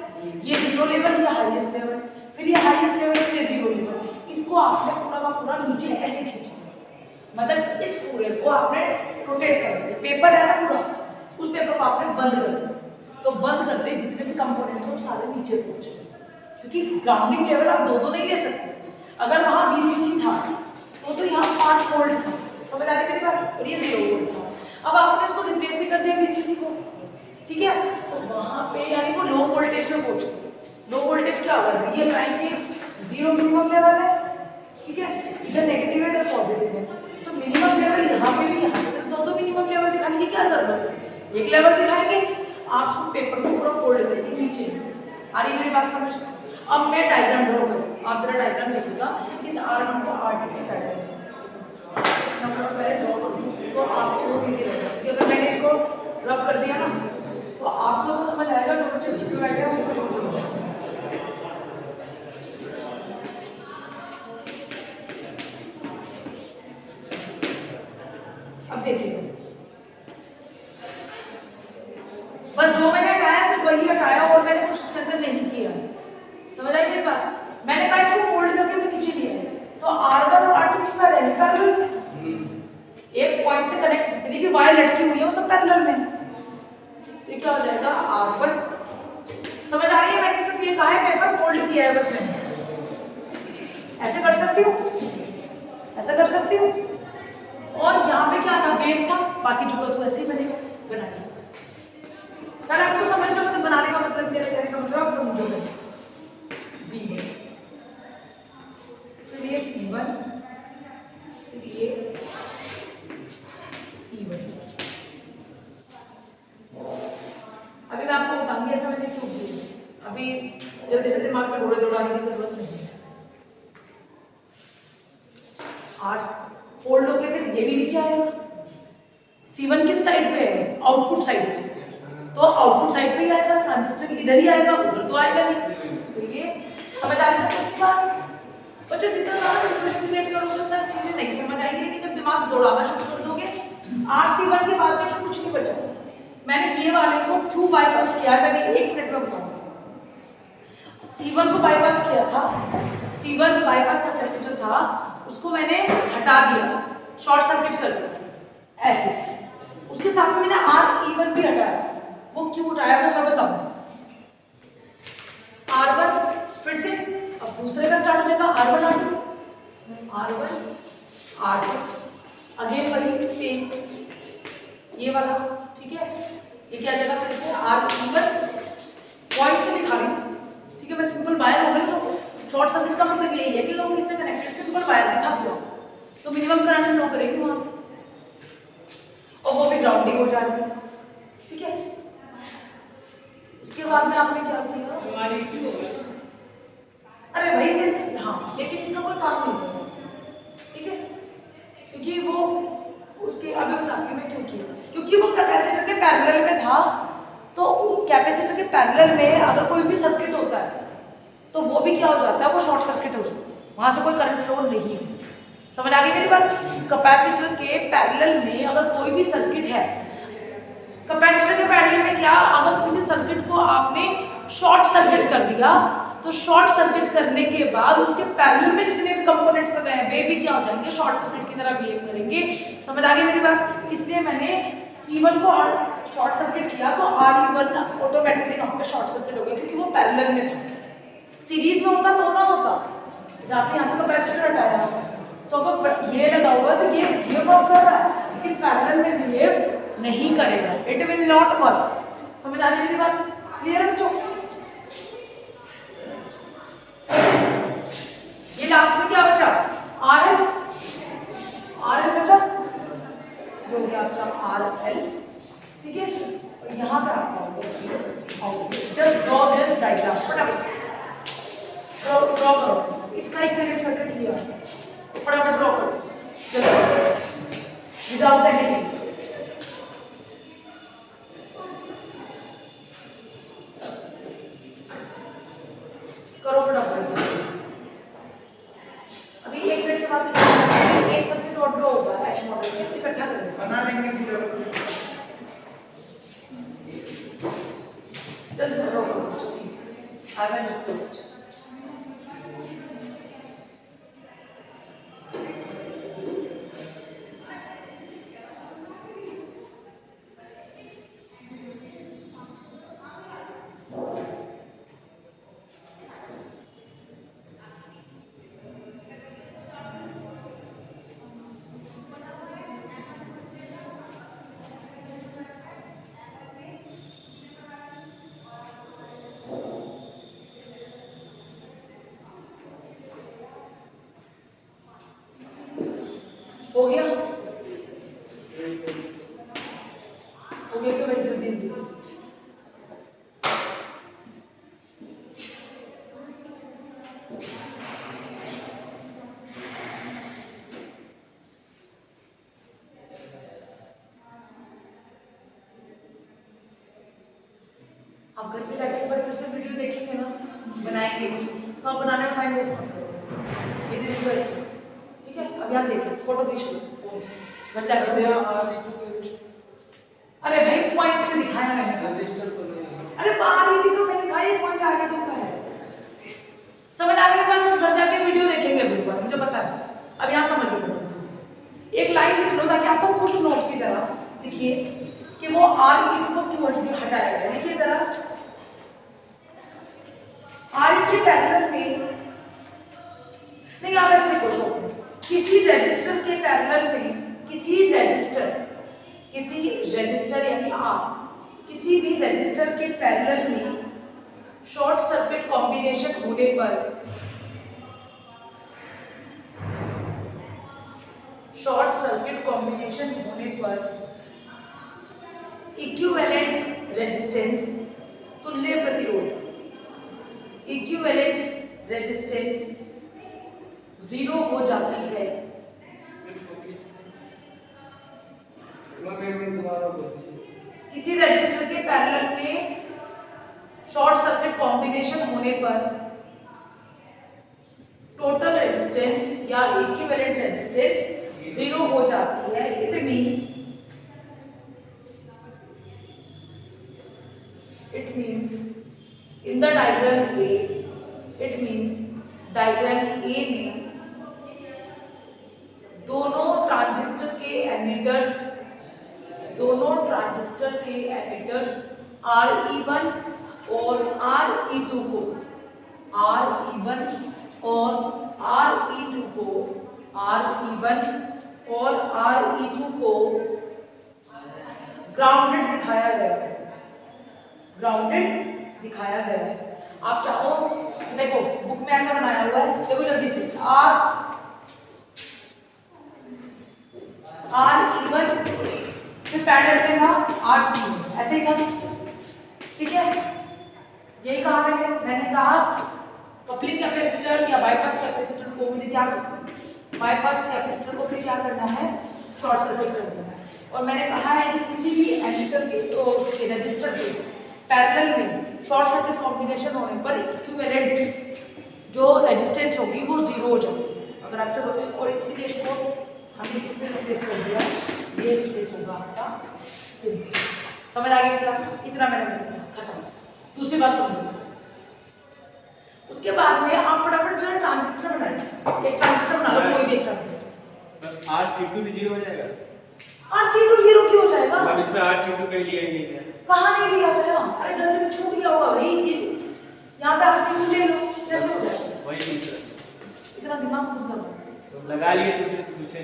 ये जीरो लेवल, ये हाईएस्ट लेवल, फिर ये हाईएस्ट लेवल, फिर ये जीरो लेवल, इसको आपने पूरा का पूरा नीचे ऐसे खींचा, मतलब इस पूरे को आपने रोटेट कर दिया। पेपर है ना पूरा, उस पेपर को आपने बंद कर दिया, तो बंद करते जितने भी कंपोनेंट्स हैं वो सारे नीचे पहुंचे, क्योंकि ग्राउंडिंग लेवल आप दो नहीं ले सकते। अगर वहां VCC था तो यहाँ 5 वोल्ट था, समझ आ गई मेरी बात, और ये 0 वोल्ट था। अब आपने इसको रिप्लेस ही कर दिया VCC को, ठीक है। तो वहां पे यानी वो लो वोल्टेज में पहुंच गई। लो वोल्टेज क्या होगा, ये लाइन पे 0 मिनिमम लेवल है, ठीक है, इधर नेगेटिव है इधर पॉजिटिव है, तो मिनिमम लेवल यहाँ पे भी, यहाँ पे दो मिनिमम लेवल दिखाने की क्या जरूरत है, एक लेवल दिखाएंगे। आप पेपर को पूरा फोल्ड करके नीचे, आ रही मेरी बात समझ। अब मैं डायग्राम ड्रॉ करूँ, आप जरा डायग्राम देखिएगा, इस R1 को R2 के पैटर्न में पहले ड्रॉ करूँ तो आपको बहुत ईजी लगेगा, क्योंकि अगर मैंने इसको रब कर दिया ना तो आपको तो समझ आएगा, जो बच्चे घर पे बैठे हैं उनको नहीं समझ आएगा। अब देखिए, बस जो मैंने हटाया सिर्फ वही हटाया, और मैंने कुछ इसके अंदर नहीं किया, समझ आई मेरी बात। मैंने कहा इसको फोल्ड करके भी नीचे दिया है, तो R1 और R2 किस पर है, पैरेलल में, एक पॉइंट से कनेक्ट जितनी भी वायर लटकी हुई है वो सब पैरेलल में, तो क्या हो जाएगा R1, समझ आ रही है। मैंने सिर्फ ये कहा है पेपर फोल्ड किया है, बस मैंने ऐसे कर सकती हूँ, ऐसा कर सकती हूँ, और यहाँ पे क्या था, बेस था, बाकी जो तो ऐसे ही बनेगा, बनाइए। अगर आपको समझ लो मतलब बनाने का मतलब, मेरे कहने का मतलब आप समझोगे। बी है, फिर ये C1, फिर ये E1। अभी मैं आपको बताऊंगी ऐसा मैंने क्यों किया, अभी जल्दी से दिमाग में घोड़े दौड़ाने की जरूरत नहीं है। R फोल्ड होके फिर ये भी नीचे आएगा। C1 किस साइड पे है, आउटपुट साइड पे, तो आउटपुट साइड पे ही आएगा, ट्रांजिस्टर इधर ही आएगा, उधर तो आएगा नहीं। तो ये समझ आ रही है बात, बच्चा जितना ज़्यादा कंफ्यूजन क्रिएट करोगे उतना चीज़ें नहीं समझ आएंगी, लेकिन जब दिमाग दौड़ाना शुरू कर दोगे RC1 के बाद में फिर कुछ नहीं बचा। मैंने ये वाले को क्यों बाईपास किया है मैं भी 1 मिनट में बताऊंगा। C1 को बाईपास किया था, C1 बाईपास कैपेसिटर था, उसको मैंने हटा दिया, शॉर्ट सर्किट कर दिया ऐसे। उसके साथ में मैंने RE1 भी हटाया। वो क्यों हटाया वो मैं बताऊंगा। R1 फिर से अब दूसरे का स्टार्ट हो जाएगा, R1 R2 अगेन वही सेम ये वाला, ठीक है। ये क्या जाएगा फिर से RE1 पॉइंट से दिखा रही हूँ, ठीक है। मैं सिंपल वायर होगा तो शॉर्ट सर्किट का मतलब यही है कि लोग इससे कनेक्टेड सिंपल वायर दिखा दिया तो मिनिमम करंट फ्लो करेगी वहां से, और वो भी ग्राउंडिंग हो जा रही है, ठीक है। उसके बाद में आपने क्या किया, अरे भाई से हाँ, लेकिन इसका कोई काम नहीं है, ठीक है, क्योंकि वो उसके अभी बताती हूँ मैं क्यों किया। क्योंकि वो कैपेसिटर के पैरेलल में था, तो कैपेसिटर के पैरेलल में अगर कोई भी सर्किट होता है तो वो भी क्या हो जाता है, वो शॉर्ट सर्किट हो जाता है, वहां से कोई करंट फ्लो नहीं है। समझ आ गई मेरी बात। कैपेसिटर के पैरेलल में अगर कोई भी सर्किट है, कैपेसिटर के पैरेलल में क्या, अगर किसी सर्किट को आपने शॉर्ट सर्किट कर दिया तो शॉर्ट सर्किट करने के बाद उसके पैरेलल में जितने भी कंपोनेंट्स लगाए हैं वे भी क्या हो जाएंगे, शॉर्ट सर्किट की तरह बिहेव करेंगे। समझ आ गई मेरी बात। इसलिए मैंने C1 को शॉर्ट सर्किट किया तो RE1 ऑटोमेटिकली वहाँ पे शॉर्ट सर्किट हो गया, क्योंकि वो पैरेलल में था। सीरीज में होता तो ना होता, जैसे आपने यहाँ से कैपेसिटर हटाया तो अगर ये लगा हुआ तो ये वर्क कर रहा है, लेकिन पैरेलल में बिहेव नहीं करेगा, इट विल नॉट वर्क। समझ आ रही मेरी बात, क्लियर है बच्चों। ये लास्ट में क्या बचा, RL बचा, जो गया आपका RL, ठीक है। और यहाँ पे आपका जस्ट ड्रॉ दिस डायग्राम, फटाफट ड्रॉ करो। इसका इक्विवेलेंट सर्किट लिया, फटाफट ड्रॉ करो जल्दी विदाउट एडिटिंग। करो फटाफट। अभी 1 मिनट के बाद एक सर्किट और ड्रॉ होगा एच मॉडल से, इकट्ठा करेंगे, बना लेंगे जल्दी से ड्रॉ करो प्लीज, आई विल रिक्वेस्ट। हो गया, हो गया तो मैं जल्दी आप घर पे जाके एक बार फिर से वीडियो देखेंगे ना, बनाएंगे तो आप बनाने में टाइम वेस्ट मत करो, ये रिक्वेस्ट, ठीक है। अब यहाँ देखो फोटो खींचो फोन से, घर जाके अरे भाई पॉइंट से दिखाया मैंने, अरे RE को मैंने दिखाया, पॉइंट आगे तो है। समझ आ गई बात, सब घर जाके वीडियो देखेंगे एक बार, मुझे पता है। अब यहाँ समझ लो, एक लाइन लिख लो ताकि आपको फुट नोट की तरह लिखिए कि वो RE को क्यों हटाया गया। देखिए जरा, RE के पैरेलल में नहीं, आप ऐसे लिखो शो, किसी रजिस्टर के पैरेलल में, किसी रजिस्टर यानी आप किसी भी रजिस्टर के पैरेलल में शॉर्ट सर्किट कॉम्बिनेशन होने पर, शॉर्ट सर्किट कॉम्बिनेशन होने पर इक्विवेलेंट रेजिस्टेंस, तुल्य प्रतिरोध, इक्विवेलेंट रेजिस्टेंस 0 हो जाती है। किसी रजिस्टर के पैरेलल में शॉर्ट सर्किट कॉम्बिनेशन होने पर टोटल रेजिस्टेंस या इक्विवेलेंट रेजिस्टेंस 0 हो जाती है। It means in the diagram A, it means diagram A में दोनों ट्रांजिस्टर के एमिटर्स RE1 और RE2 को ग्राउंडेड दिखाया गया है। आप चाहो देखो बुक में ऐसा बनाया हुआ है, देखो जल्दी से RE1 फिर पैरेलल में था RC, ऐसे ही था, ठीक है। यही कहा मैंने कहा कपलिंग कैपेसिटर या बाईपास कैपेसिटर को मुझे क्या करना है, शॉर्ट सर्किट कर देना है। और मैंने कहा है कि किसी भी एमिटर के रजिस्टर के पैरेलल में शॉर्ट सर्किट कॉम्बिनेशन होने पर इक्विवेलेंट जो रेजिस्टेंस होगी वो 0 हो जाती है। अगर आपसे बोले, और इसीलिए इसको हमने किससे रिप्लेस कर दिया, ये रिप्लेस होगा आपका सिंपल। समझ आ गया? इतना मैंने खत्म। दूसरी बात समझो, उसके बाद में आप फटाफट जो ट्रांजिस्टर बनाए, एक ट्रांजिस्टर बना लो, कोई भी एक ट्रांजिस्टर। RC2 भी 0 हो जाएगा? RC2 0 क्यों हो जाएगा? हम इसमें RC2 का लिया ही नहीं है। कहाँ नहीं लिया मेरा? अरे गलती से छूट गया होगा भाई, यहाँ पे RC2 ले लो, कैसे हो जाएगा? वही नहीं सर, इतना दिमाग खुद लगा तो लगा लिए तो फिर पूछे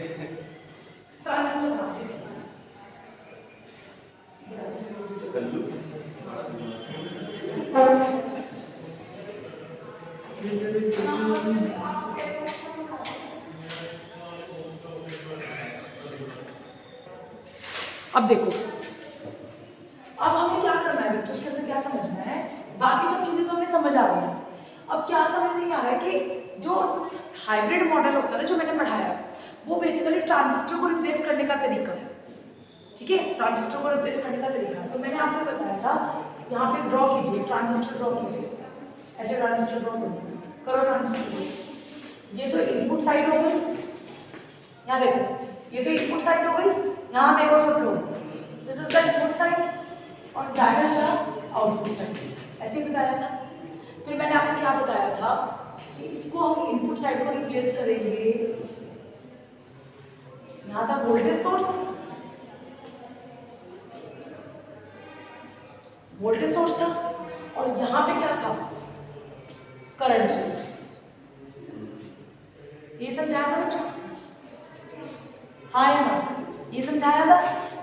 ट्रांजिस्टर बना दीजिए। अब देखो, अब हमें क्या करना है बच्चों, उसके अंदर क्या समझना है, बाकी सब चीजें तो हमें समझ आ रही है। अब क्या समझ नहीं आ रहा है कि जो हाइब्रिड मॉडल होता है ना, जो मैंने पढ़ाया, वो बेसिकली ट्रांजिस्टर को रिप्लेस करने का तरीका है, ठीक है। ट्रांजिस्टर को रिप्लेस करने का तरीका है। तो मैंने आपको बताया था, यहाँ पे ड्रॉ कीजिए, ट्रांजिस्टर ड्रॉ कीजिए, ऐसे ट्रांजिस्टर ड्रॉ करो ट्रांजिस्टर। ये तो इनपुट साइड हो गई, यहाँ देखो, ये तो इनपुट साइड हो गई, यहाँ देखो सब लोग, this is the input side और that is the output side, ऐसे बताया था। फिर मैंने आपको क्या बताया था कि इसको हम इनपुट साइड को रिप्लेस करेंगे, यहाँ था वोल्टेज सोर्स था, और यहाँ पे क्या था, करंट सोर्स। ये समझाया था बच्चा? हाँ या ना? ये समझाया था।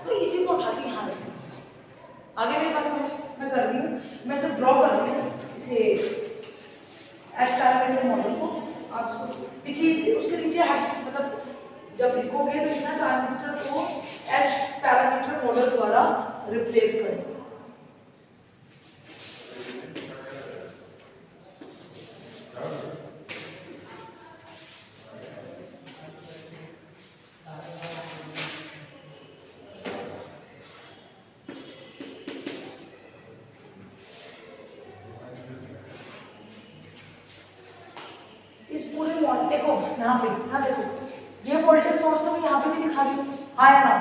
तो इसी को उठा के यहाँ रखना। आगे मेरे पास समझ मैं कर रही हूँ, मैं सिर्फ ड्रॉ कर रही हूँ इसे एच पैरामीटर मॉडल को। आप देखिए उसके नीचे मतलब जब लिखोगे तो इतना ट्रांजिस्टर को एच पैरामीटर मॉडल द्वारा रिप्लेस करें। इस पूरे मॉडल देखो यहाँ पे, हाँ देखो ये वोल्टेज सोर्स तो मैं यहाँ पे भी दिखा रही हूँ, हाँ या ना?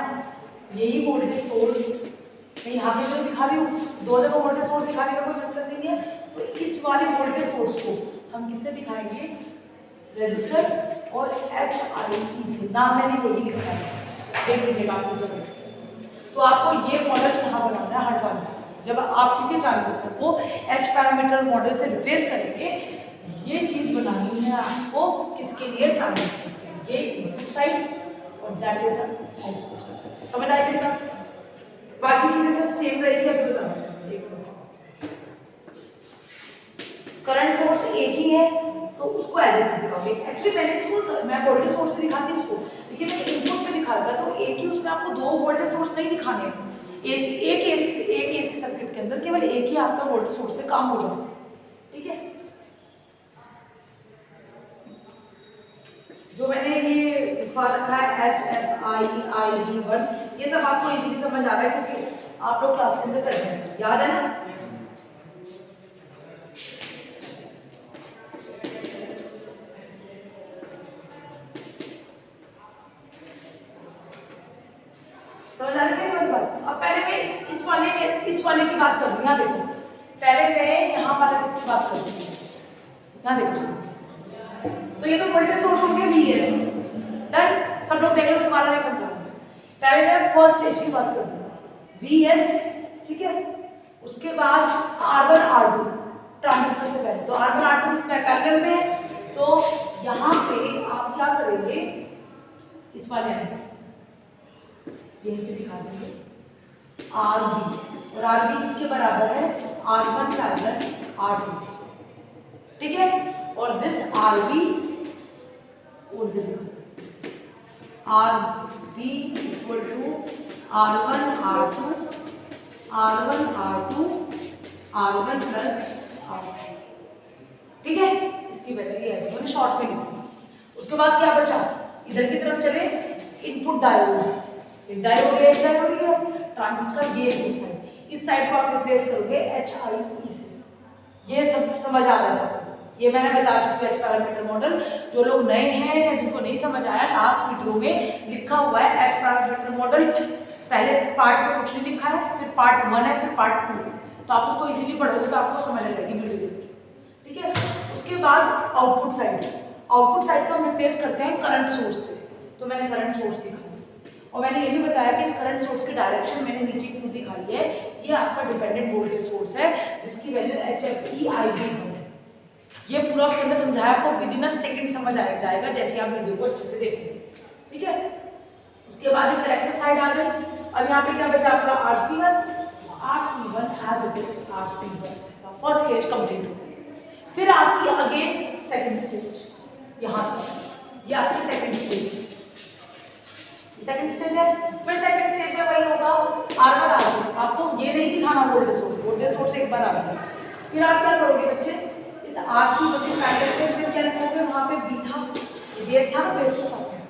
यही वोल्टेज सोर्स मैं यहाँ पे तो दिखा रही हूँ, दो जगह वोल्टेज सोर्स दिखाने का कोई मतलब नहीं है। तो इस वाले वोल्टेज सोर्स को हम किससे दिखाएंगे? रजिस्टर और HIE से। नाम मैंने यही लिखा है, देख लीजिएगा आपको जरूर। तो आपको ये मॉडल यहाँ बनाना है हर ट्रांजिस्टर। जब आप किसी ट्रांजिस्टर को एच पैरामीटर मॉडल से रिप्लेस करेंगे, ये चीज बनानी है आपको किसके लिए? ट्रांजिस्टर। ये इनपुट साइड और that is the output side. समझ आएगा? बाकी चीजें सब सेम रहेगी। अभी बताओ, देखो करंट सोर्स एक ही है तो उसको एज इट इज दिखाओगे। एक्चुअली मैंने इसको मैं वोल्टेज सोर्स से दिखाती इसको, लेकिन मैंने इनपुट पे दिखा रखा तो एक ही, उसमें आपको दो वोल्टेज सोर्स नहीं दिखाने हैं। एक एसी सर्किट के अंदर केवल एक ही आपका वोल्टेज सोर्स से काम हो जाए, ठीक है। जो मैंने ये लिखवा रखा है HFIE1, ये सब आपको इजीली समझ आ रहा है क्योंकि आप लोग क्लास के अंदर कर रहे हैं, याद है ना? समझ आ रही है मेरी बात? अब पहले मैं इस वाले की बात कर रही हूँ। यहाँ देखो, पहले मैं यहाँ वाले की बात कर रही हूँ। यहाँ देखो, तो ये तो वोल्टेज सोर्स हो गया Vs। डन, सब लोग देख लो, दोबारा नहीं समझा। पहले मैं फर्स्ट स्टेज की बात कर रही हूँ, Vs, ठीक है। उसके बाद R1 R2 ट्रांजिस्टर से पहले, तो R1 R2 किस पैरेलल में है, तो यहाँ पे आप क्या करेंगे, इस वाले में यहीं से दिखा देंगे RB, और RB किसके बराबर है, R1 पैरेलल R2, ठीक है। और दिस RB और this RB equal to R1 R2 R1 R2 R1 plus R2, ठीक है। इसकी वैल्यू ये है, मैंने शॉर्ट में लिखी। उसके बाद क्या बचा, इधर की तरफ चले, इनपुट डायोड, एक डायोड है, एक डायोड है, ट्रांजिस्टर ये इनपुट साइड, इस साइड को आप रिप्लेस करोगे HIE से। ये सब समझ आ रहा है सबको? ये मैंने बता चुकी हूँ एच पैरामीटर मॉडल। जो लोग नए हैं या जिनको नहीं समझ आया, लास्ट वीडियो में लिखा हुआ है एच पैरामीटर मॉडल। पहले पार्ट में कुछ नहीं लिखा है, फिर पार्ट 1 है, फिर पार्ट 2, तो आप उसको इजीली पढ़ोगे तो आपको समझ आ जाएगी वीडियो, ठीक है। उसके बाद आउटपुट साइड को हम रिप्लेस करते हैं करंट सोर्स से, तो मैंने करंट सोर्स दिखाया, और मैंने ये भी बताया कि इस करंट सोर्स की डायरेक्शन मैंने नीचे क्यों दिखाई है। ये आपका डिपेंडेंट वोल्टेज सोर्स है जिसकी वैल्यू HFE-IB है। ये पूरा उसके अंदर समझाया, आपको विद इन अ सेकंड समझ आ जाएगा जैसे आप वीडियो को अच्छे से देखेंगे, ठीक है। उसके बाद ये कलेक्टर साइड आ गई। अब यहाँ पे क्या बचा आपका RC1 as it is RC1, first stage complete हो गई। फिर आपकी अगेन सेकंड स्टेज, यहाँ से ये आपकी सेकंड स्टेज है। फिर सेकंड स्टेज में वही होगा R1 R2, आपको ये नहीं दिखाना वोल्टेज सोर्स एक बार आ गया। फिर आप क्या करोगे बच्चे, इस RC1 के पैरेलल में फिर क्या लिखोगे, वहाँ पे B था, बेस था ना, बेस के साथ में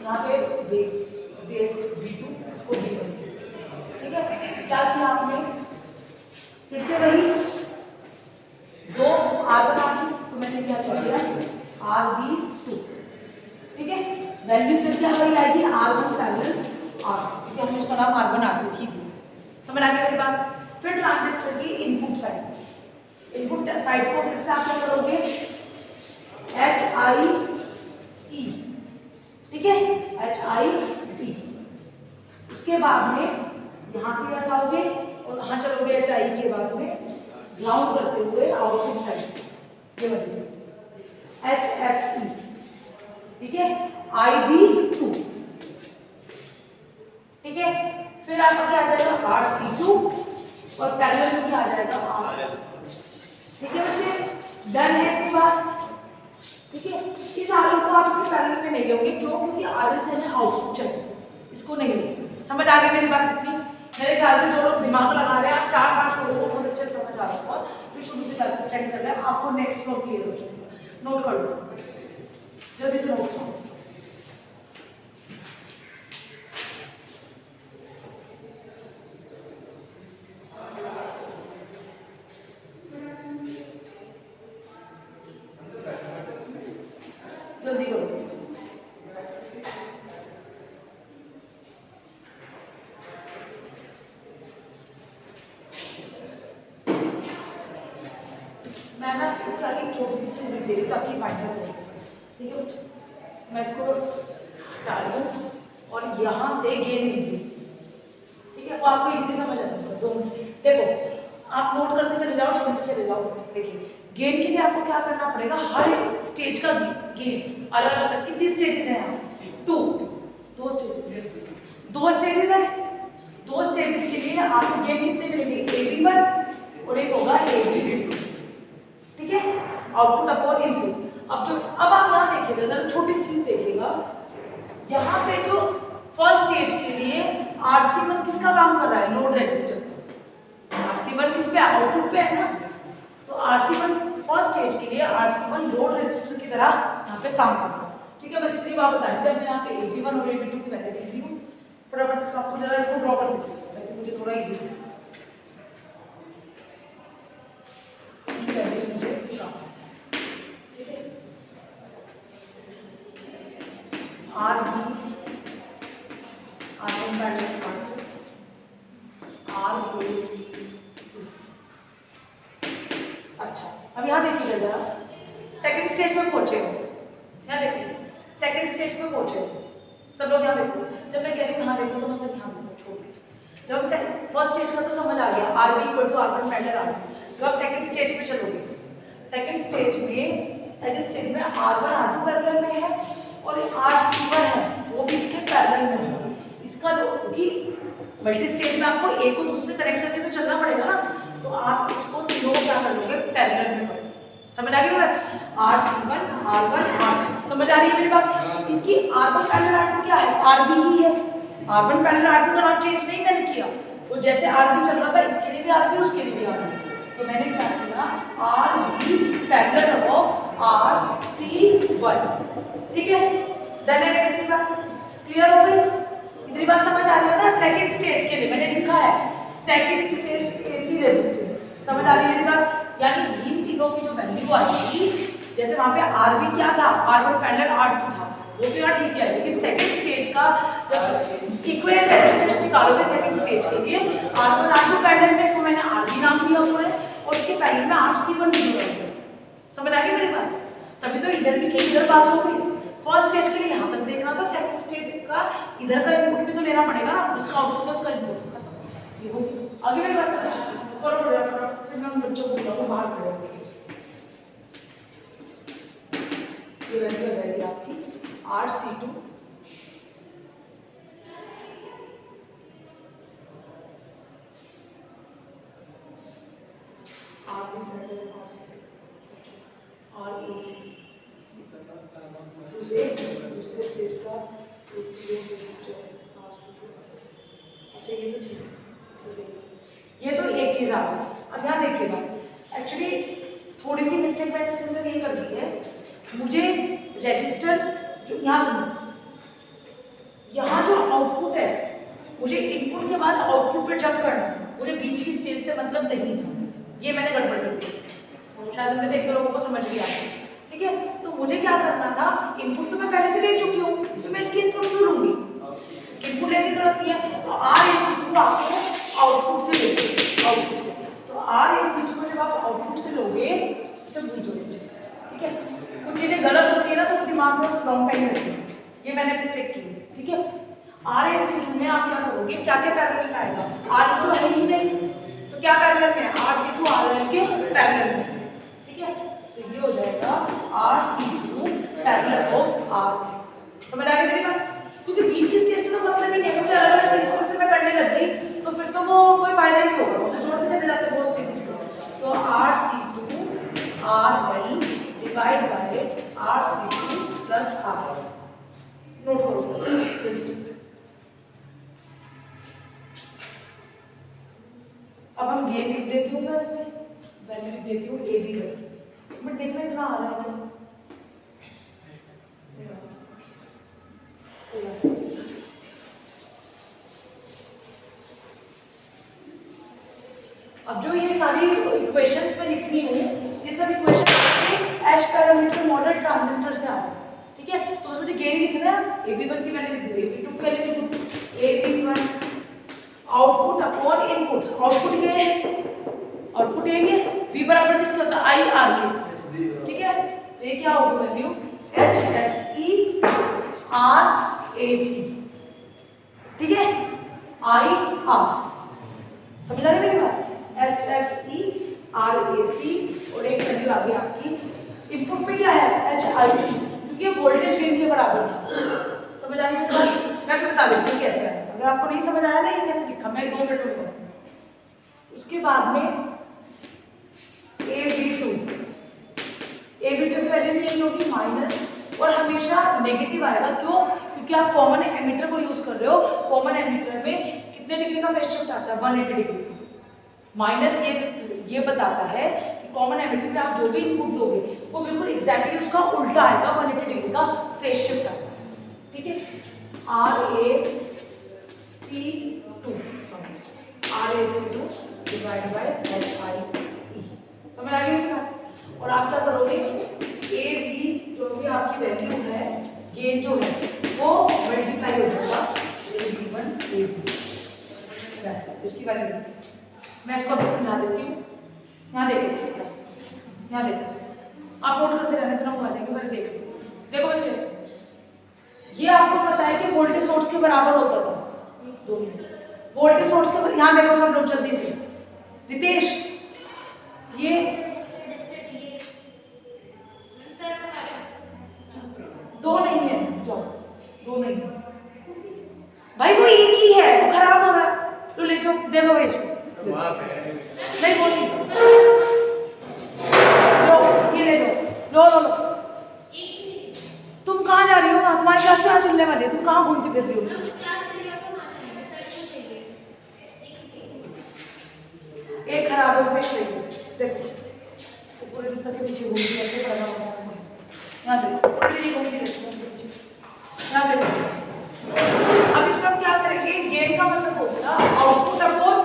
यहाँ पे बेस B2, इसको B1, ठीक है। क्या किया आपने, फिर से वही दो R1 R2, तो मैंने क्या कर दिया RB2, ठीक है। वैल्यू फिर क्या वही आएगी R1 पैरेलल R2, ठीक है। हम इसका नाम R1 R2 ही दिए, समझ आ गई मेरी बात। फिर ट्रांजिस्टर की इनपुट साइड को फिर से आप क्या करोगे HIE, ठीक है, HIE। उसके बाद में यहाँ से हटाओगे और यहाँ चलोगे HIE के बाद में ग्राउंड करते हुए आउटपुट साइड, ये वाली साइड HFE, ठीक है, IB2, ठीक है। फिर आपका क्या आ जाएगा RC2, और पैरेलल में क्या आ जाएगा RL, ठीक है बच्चे। डन है पूरी बात, ठीक है। इस RL को आप इसके पैरेलल में नहीं लोगे, क्यों, क्योंकि RL से हमें आउटपुट चाहिए, इसको नहीं लेंगे। समझ आ गई मेरी बात इतनी? मेरे ख्याल से जो लोग दिमाग लगा रहे हैं, आप 4-5 लोगों को बहुत अच्छे से समझ आ रहा होगा, फिर शुरू से स्टार्ट कर रहे हैं, आपको नेक्स्ट फ्लो क्लियर हो जाएगा। नोट कर लो जल्दी से, नोट करो। जल्दी करो। मैं ना इसका एक छोटी सी चीज लिख दे रही हूँ ताकि फाइंड आउट हो, ठीक है बच्चे। मैं इसको डाल दूँ और यहाँ से गेन लिख दूँ, ठीक है, वो आपको इजीली समझ आ जाएगा। 2 मिनट देखो, आप नोट करते चले जाओ, सुनते चले जाओ। देखिए, गेन के लिए आपको क्या करना पड़ेगा, हर स्टेज का गेन अलग अलग, कितनी स्टेजेस हैं यहाँ, 2 स्टेजेस है। 2 स्टेजेस के लिए आपको गेन कितने मिलेंगे, AB1 और एक होगा AB2, ठीक है, आउटपुट अपॉन इनपुट। अब आप यहाँ देखिएगा, जरा छोटी सी चीज देखिएगा, यहाँ पे जो फर्स्ट स्टेज के लिए RC1 किसका काम कर रहा है, लोड रेजिस्टर। RC1 किस पे, आउटपुट पे है ना, तो RC1 फर्स्ट स्टेज के लिए RC1 लोड रेजिस्टर की तरह यहाँ पे काम कर रहा है, ठीक है। बस इतनी बात बताई थी। मैं यहाँ पे AB1 और AB2 की वैल्यू लिख रही हूँ, फटाफट से आपको जरा इसको ड्रॉ कर दीजिए ताकि मुझे थोड़ा इजी हो। RB R1 parallel R2 RAC2। अच्छा, अब यहाँ देखिएगा जरा, सेकंड स्टेज में पहुंचे हो, यहाँ देखिए सेकंड स्टेज में पहुंचे हो सब लोग। यहाँ देखो, जब मैं कह रही हूँ यहाँ देखो तो मतलब यहाँ देखो, छोड़ के जब हम फर्स्ट स्टेज का तो समझ आ गया, RB = R1 पैरेलल R2। जब आप सेकंड स्टेज पे चलोगे, सेकंड स्टेज में R1 R2 पैरेलल में है और RC1 है वो भी इसके पैरेलल में है। इसका क्योंकि मल्टी स्टेज में आपको एक को दूसरे कनेक्ट करके तो चलना पड़ेगा ना, तो आप इसको तीनों क्या कर लोगे, पैरेलल में करोगे। समझ आ गई बात? RC1 R1 R2, समझ आ रही है मेरी बात? इसकी R1 पैरेलल R2 क्या है, RB ही है। R1 पैरेलल R2 का नाम चेंज नहीं मैंने किया, तो जैसे RB चल रहा था इसके लिए भी RB, उसके लिए भी RB, तो मैंने क्या किया, RB पैरेलल ऑफ RC1। ठीक है, डन है मेरी बात? क्लियर हो गई? इतनी बात समझ आ रही है ना? सेकंड स्टेज के लिए मैंने लिखा है सेकंड स्टेज AC रेजिस्टेंस। समझ आ रही है मेरी बात? यानी इन तीनों की जो वैल्यू आएगी, जैसे वहां पे RB क्या था, R1 पैरेलल R2 था, वो तो यहाँ ठीक है, लेकिन सेकंड स्टेज का जब इक्विवेलेंट रेजिस्टेंस निकालोगे सेकंड स्टेज के लिए, R1 R2 पैरेलल में इसको मैंने RB नाम दिया हुआ है और उसके पैरेलल में RC1 भी जुड़ा हुआ है। समझ आ गई मेरी बात? तभी तो इधर की चीज इधर पास हो गई। फर्स्ट स्टेज के लिए यहाँ तक देखना था, सेकंड स्टेज का इधर का इनपुट भी तो लेना पड़ेगा ना, उसका आउटपुट उसका इनपुट। ये होगी आगे मेरी बात समझ करो, फिर मैं बच्चों को बोलूँगा बाहर खड़े होंगे। ये वैल्यू हो जाएगी आपकी RC2 दूसरे स्टेज का रेजिस्टर RC2। अच्छा, ये तो ठीक है, ये तो एक चीज आ गई। अब यहाँ देखिएगा, एक्चुअली थोड़ी सी मिस्टेक मैंने इसके अंदर ये कर दी है, मुझे रेजिस्टेंस जो यहाँ सुनो, यहाँ जो आउटपुट है मुझे इनपुट के बाद आउटपुट पे जंप करना है, मुझे बीच की स्टेज से मतलब नहीं था, ये मैंने गड़बड़ कर दी। शायद उनमें से एक दो लोगों को समझ भी आया। ठीक है, तो मुझे क्या करना था, इनपुट तो मैं पहले से दे चुकी हूँ, तो मैं इसकी इनपुट क्यों लूंगी, इसकी इनपुट लेने की जरूरत नहीं है। तो RAC2 आपको आउटपुट से लेंगे, आउटपुट से, तो RAC2 को जब आप आउटपुट से लोगे इसे भूलोगे। ठीक है, कुछ चीजें गलत होती है ना तो दिमाग में लॉन्ग टाइम लगती है, ये मैंने मिस्टेक की। ठीक है, RAC2 में आप क्या करोगे, क्या क्या पैरेलल में आएगा, RE तो है ही नहीं, तो क्या पैरेलल में है, RC2 RL के पैरेलल में। ठीक है, तो ये हो जाएगा RC2 पैरेलल ऑफ R। समझ आ गई मेरी बात? क्योंकि बीच की स्टेज से तो मतलब ही नहीं है, मुझे अलग अलग इस तरह से मैं करने लग गई तो फिर तो वो कोई फायदा नहीं होगा, तो जोड़ते चले जाते हैं वो स्टेजेस को। तो RC2 RL divide by RC2 plus RL, note करो जल्दी से। अब हम गेन लिख देती हूँ, मैं इसमें वैल्यू लिख देती हूँ AB वैल्यू, बट देखना इतना आ रहा है क्या? अब जो ये सारी इक्वेशंस में लिखनी है, ये सब इक्वेशन आपके एच पैरामीटर मॉडल ट्रांजिस्टर से आ रहे हैं। ठीक है, तो उसमें मुझे गेन लिखना है, AB1 की वैल्यू लिख दी, AB2 की वैल्यू लिख दी, AB1 output upon input, output ये है, आउटपुट ये है, V बराबर किसका होता है, IR के। ठीक है, तो ये क्या होगी वैल्यू, HFE RAC। ठीक है, IR, समझ आ रही है मेरी बात, HFE RAC, और एक वैल्यू आ गई आपकी इनपुट में क्या है, HIE, क्योंकि ये वोल्टेज गेन के बराबर था। समझ आ रही है? मैं आपको बता देती हूँ कैसे है, अगर आपको नहीं समझ आया ना ये कैसे लिखा, मैं 2 मिनट में बताऊँ। उसके बाद में AB2 की वैल्यू भी यही होगी माइनस, और हमेशा नेगेटिव आएगा, क्यों, क्योंकि आप कॉमन एमिटर को यूज कर रहे हो, कॉमन एमिटर में कितने डिग्री का फेज शिफ्ट आता है, 180 डिग्री। माइनस ये बताता है कि कॉमन एमिटर में आप जो भी इनपुट दोगे वो बिल्कुल एग्जैक्टली उसका उल्टा आएगा, 180 डिग्री का फेज शिफ्ट आता है। ठीक है, RAC2 डिवाइड बाय HIE, समझ आ गई ना? और आप क्या करोगे, AB जो भी आपकी वैल्यू है, गेन जो है वो मल्टीप्लाई हो जाएगा AB1 AB2। इसकी वैल्यू मैं इसको अभी समझा देती हूँ। यहाँ देखो, यहाँ देखो, आप नोट करते रहना, इतना हो जाएगा। पहले देखो बच्चे, ये आपको पता है कि वोल्टेज सोर्स के बराबर होता था। 2 मिनट, वोल्टेज सोर्स के, यहाँ देखो सब लोग जल्दी से, रितेश ये 2 नहीं है, जाओ 2 नहीं है भाई, वो एक ही है, वो खराब हो रहा है, तो ले जाओ, दे दो भाई इसको। नहीं वो नहीं, लो ये ले लो, लो लो लो। तुम कहाँ जा रही हो? तुम्हारी क्लास में चलने वाली है, तुम कहाँ घूमती फिर रही हो? एक खराब है, उसमें सही है। देखो तो पूरे दिन सबके पीछे घूमती है, पड़ा हुआ है। यहाँ देखो, पूरी घूमती रहती है, यहाँ देखो। अब इसमें हम क्या करेंगे, गेन का मतलब होता है आउटपुट अपॉन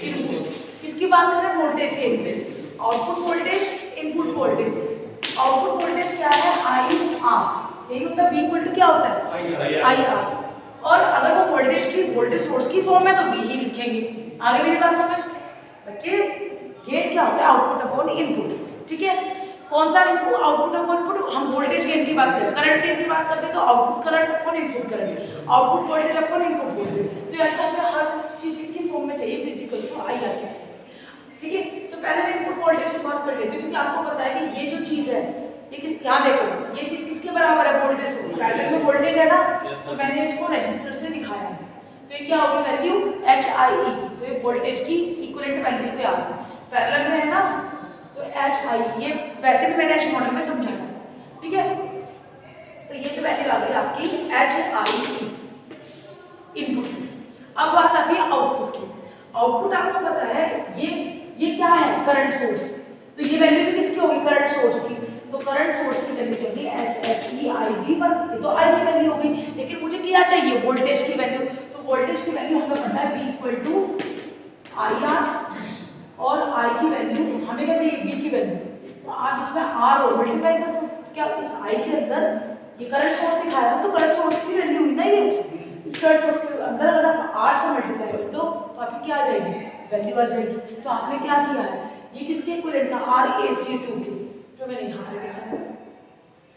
इनपुट। इसकी बात करें वोल्टेज गेन पे, output voltage, input voltage. Output voltage क्या है? आई आर, यही होता है। V इक्वल टू क्या होता है? आई आर। और अगर वो वोल्टेज की, वोल्टेज सोर्स की फॉर्म है तो V ही लिखेंगे। आगे मेरी बात समझ बच्चे? गेन क्या होता है? आउटपुट अपॉन इनपुट, ठीक है। कौन सा इनपुट? Output upon input. हम वोल्टेज गेन की बात करें, करंट गेन की बात करते हैं तो output current upon input current, output voltage upon input voltage. तो यानी हमें हर चीज किसकी फॉर्म में चाहिए? फिजिकल टू आई आर के, ठीक है। तो पहले मैं इनपुट वोल्टेज की बात कर लेती हूँ, क्योंकि आपको पता है कि ये जो चीज है ये किस, यहाँ देखो ये चीज किसके बराबर है? Voltage source. पैरेलल में वोल्टेज है ना, तो मैंने इसको रजिस्टर से दिखाया है। तो ये क्या होगी वैल्यू? एच आई ई। तो ये वोल्टेज की इक्विवेलेंट वैल्यू पे आ गई। पैरेलल में है ना, तो एच आई, ये वैसे भी मैंने एच मॉडल में समझाया, ठीक है। तो ये तो वैल्यू आ गई आपकी एच आई ई इनपुट। अब बात आती है आउटपुट की। आउटपुट आपको पता है ये क्या है? Current source. तो ये वैल्यू भी किसकी होगी? करंट सोर्स की। तो करंट सोर्स की वैल्यू चाहिए H F E I V पर, ये तो आई की वैल्यू हो गई। लेकिन मुझे क्या चाहिए? वोल्टेज की वैल्यू। तो वोल्टेज की वैल्यू हमें पता है V equal to I R, और आई की वैल्यू हमें क्या चाहिए? V की वैल्यू। तो आप इसमें आर और मल्टीप्लाई कर दो, क्या इस आई के अंदर ये करंट सोर्स दिखाया था, तो करंट सोर्स की वैल्यू हुई ना ये। इस करंट सोर्स के अंदर अगर आप आर से मल्टीप्लाई कर दो तो आपकी क्या आ जाएगी? वैल्यू आ जाएगी। तो आपने क्या किया है? ये किसके इक्विवेलेंट था? आर ए सी टू के, जो मैंने यहाँ पे लिखा है,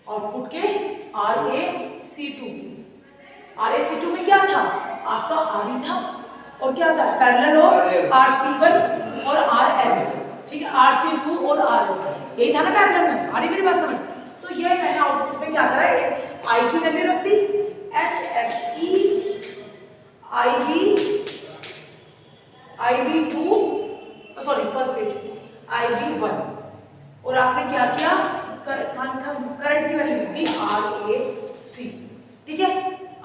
आउटपुट के R A C two. R A C two में क्या था? आपका आर ई था, और क्या था? Parallel of R C one और आर एल, ठीक है। आर सी टू और आर एल, यही था ना पैरेलल में। आ रही मेरी बात समझ? तो ये मैंने आउटपुट में क्या करा है? आई की वैल्यू रख दी, H F E I B two, sorry first stage I B one, और आपने क्या किया? करंट की वैल्यू लिख दी आर ए सी, ठीक है,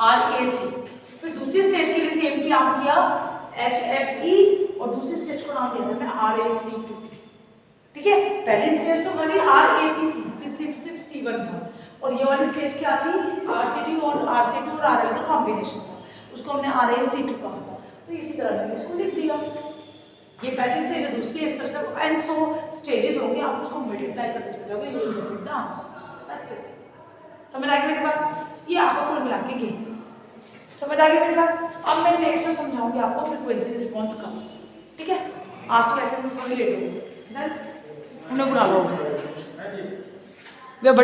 आर ए सी। फिर दूसरी स्टेज के लिए सेम किया, आप किया एच एफ ई, और दूसरी स्टेज को नाम दिया था मैं आर ए सी टू, ठीक है। पहली स्टेज तो हमारी आर ए सी थी, सिर्फ सी वन था, और ये वाली स्टेज क्या थी? आर सी टी और आर सी टू और आर एल का कॉम्बिनेशन था, उसको हमने आर ए सी टू कहा था। तो इसी तरह मैंने इसको लिख दिया। ये पहली स्टेज है, दूसरी इस तरह से एंड सो स्टेजेस होंगे, आप उसको मल्टीप्लाई करते चले जाओगे, ये होगा द आंसर। अच्छा, समझ आ गई मेरी बात? ये आपको कुल मिला के गेन समझ आ गई मेरी बात? अब मैं नेक्स्ट में समझाऊंगी आपको फ्रीक्वेंसी रिस्पॉन्स का, ठीक है। आज तो वैसे मैं थोड़ी लेट हो गई, हमने बुरा होगा वे बड़े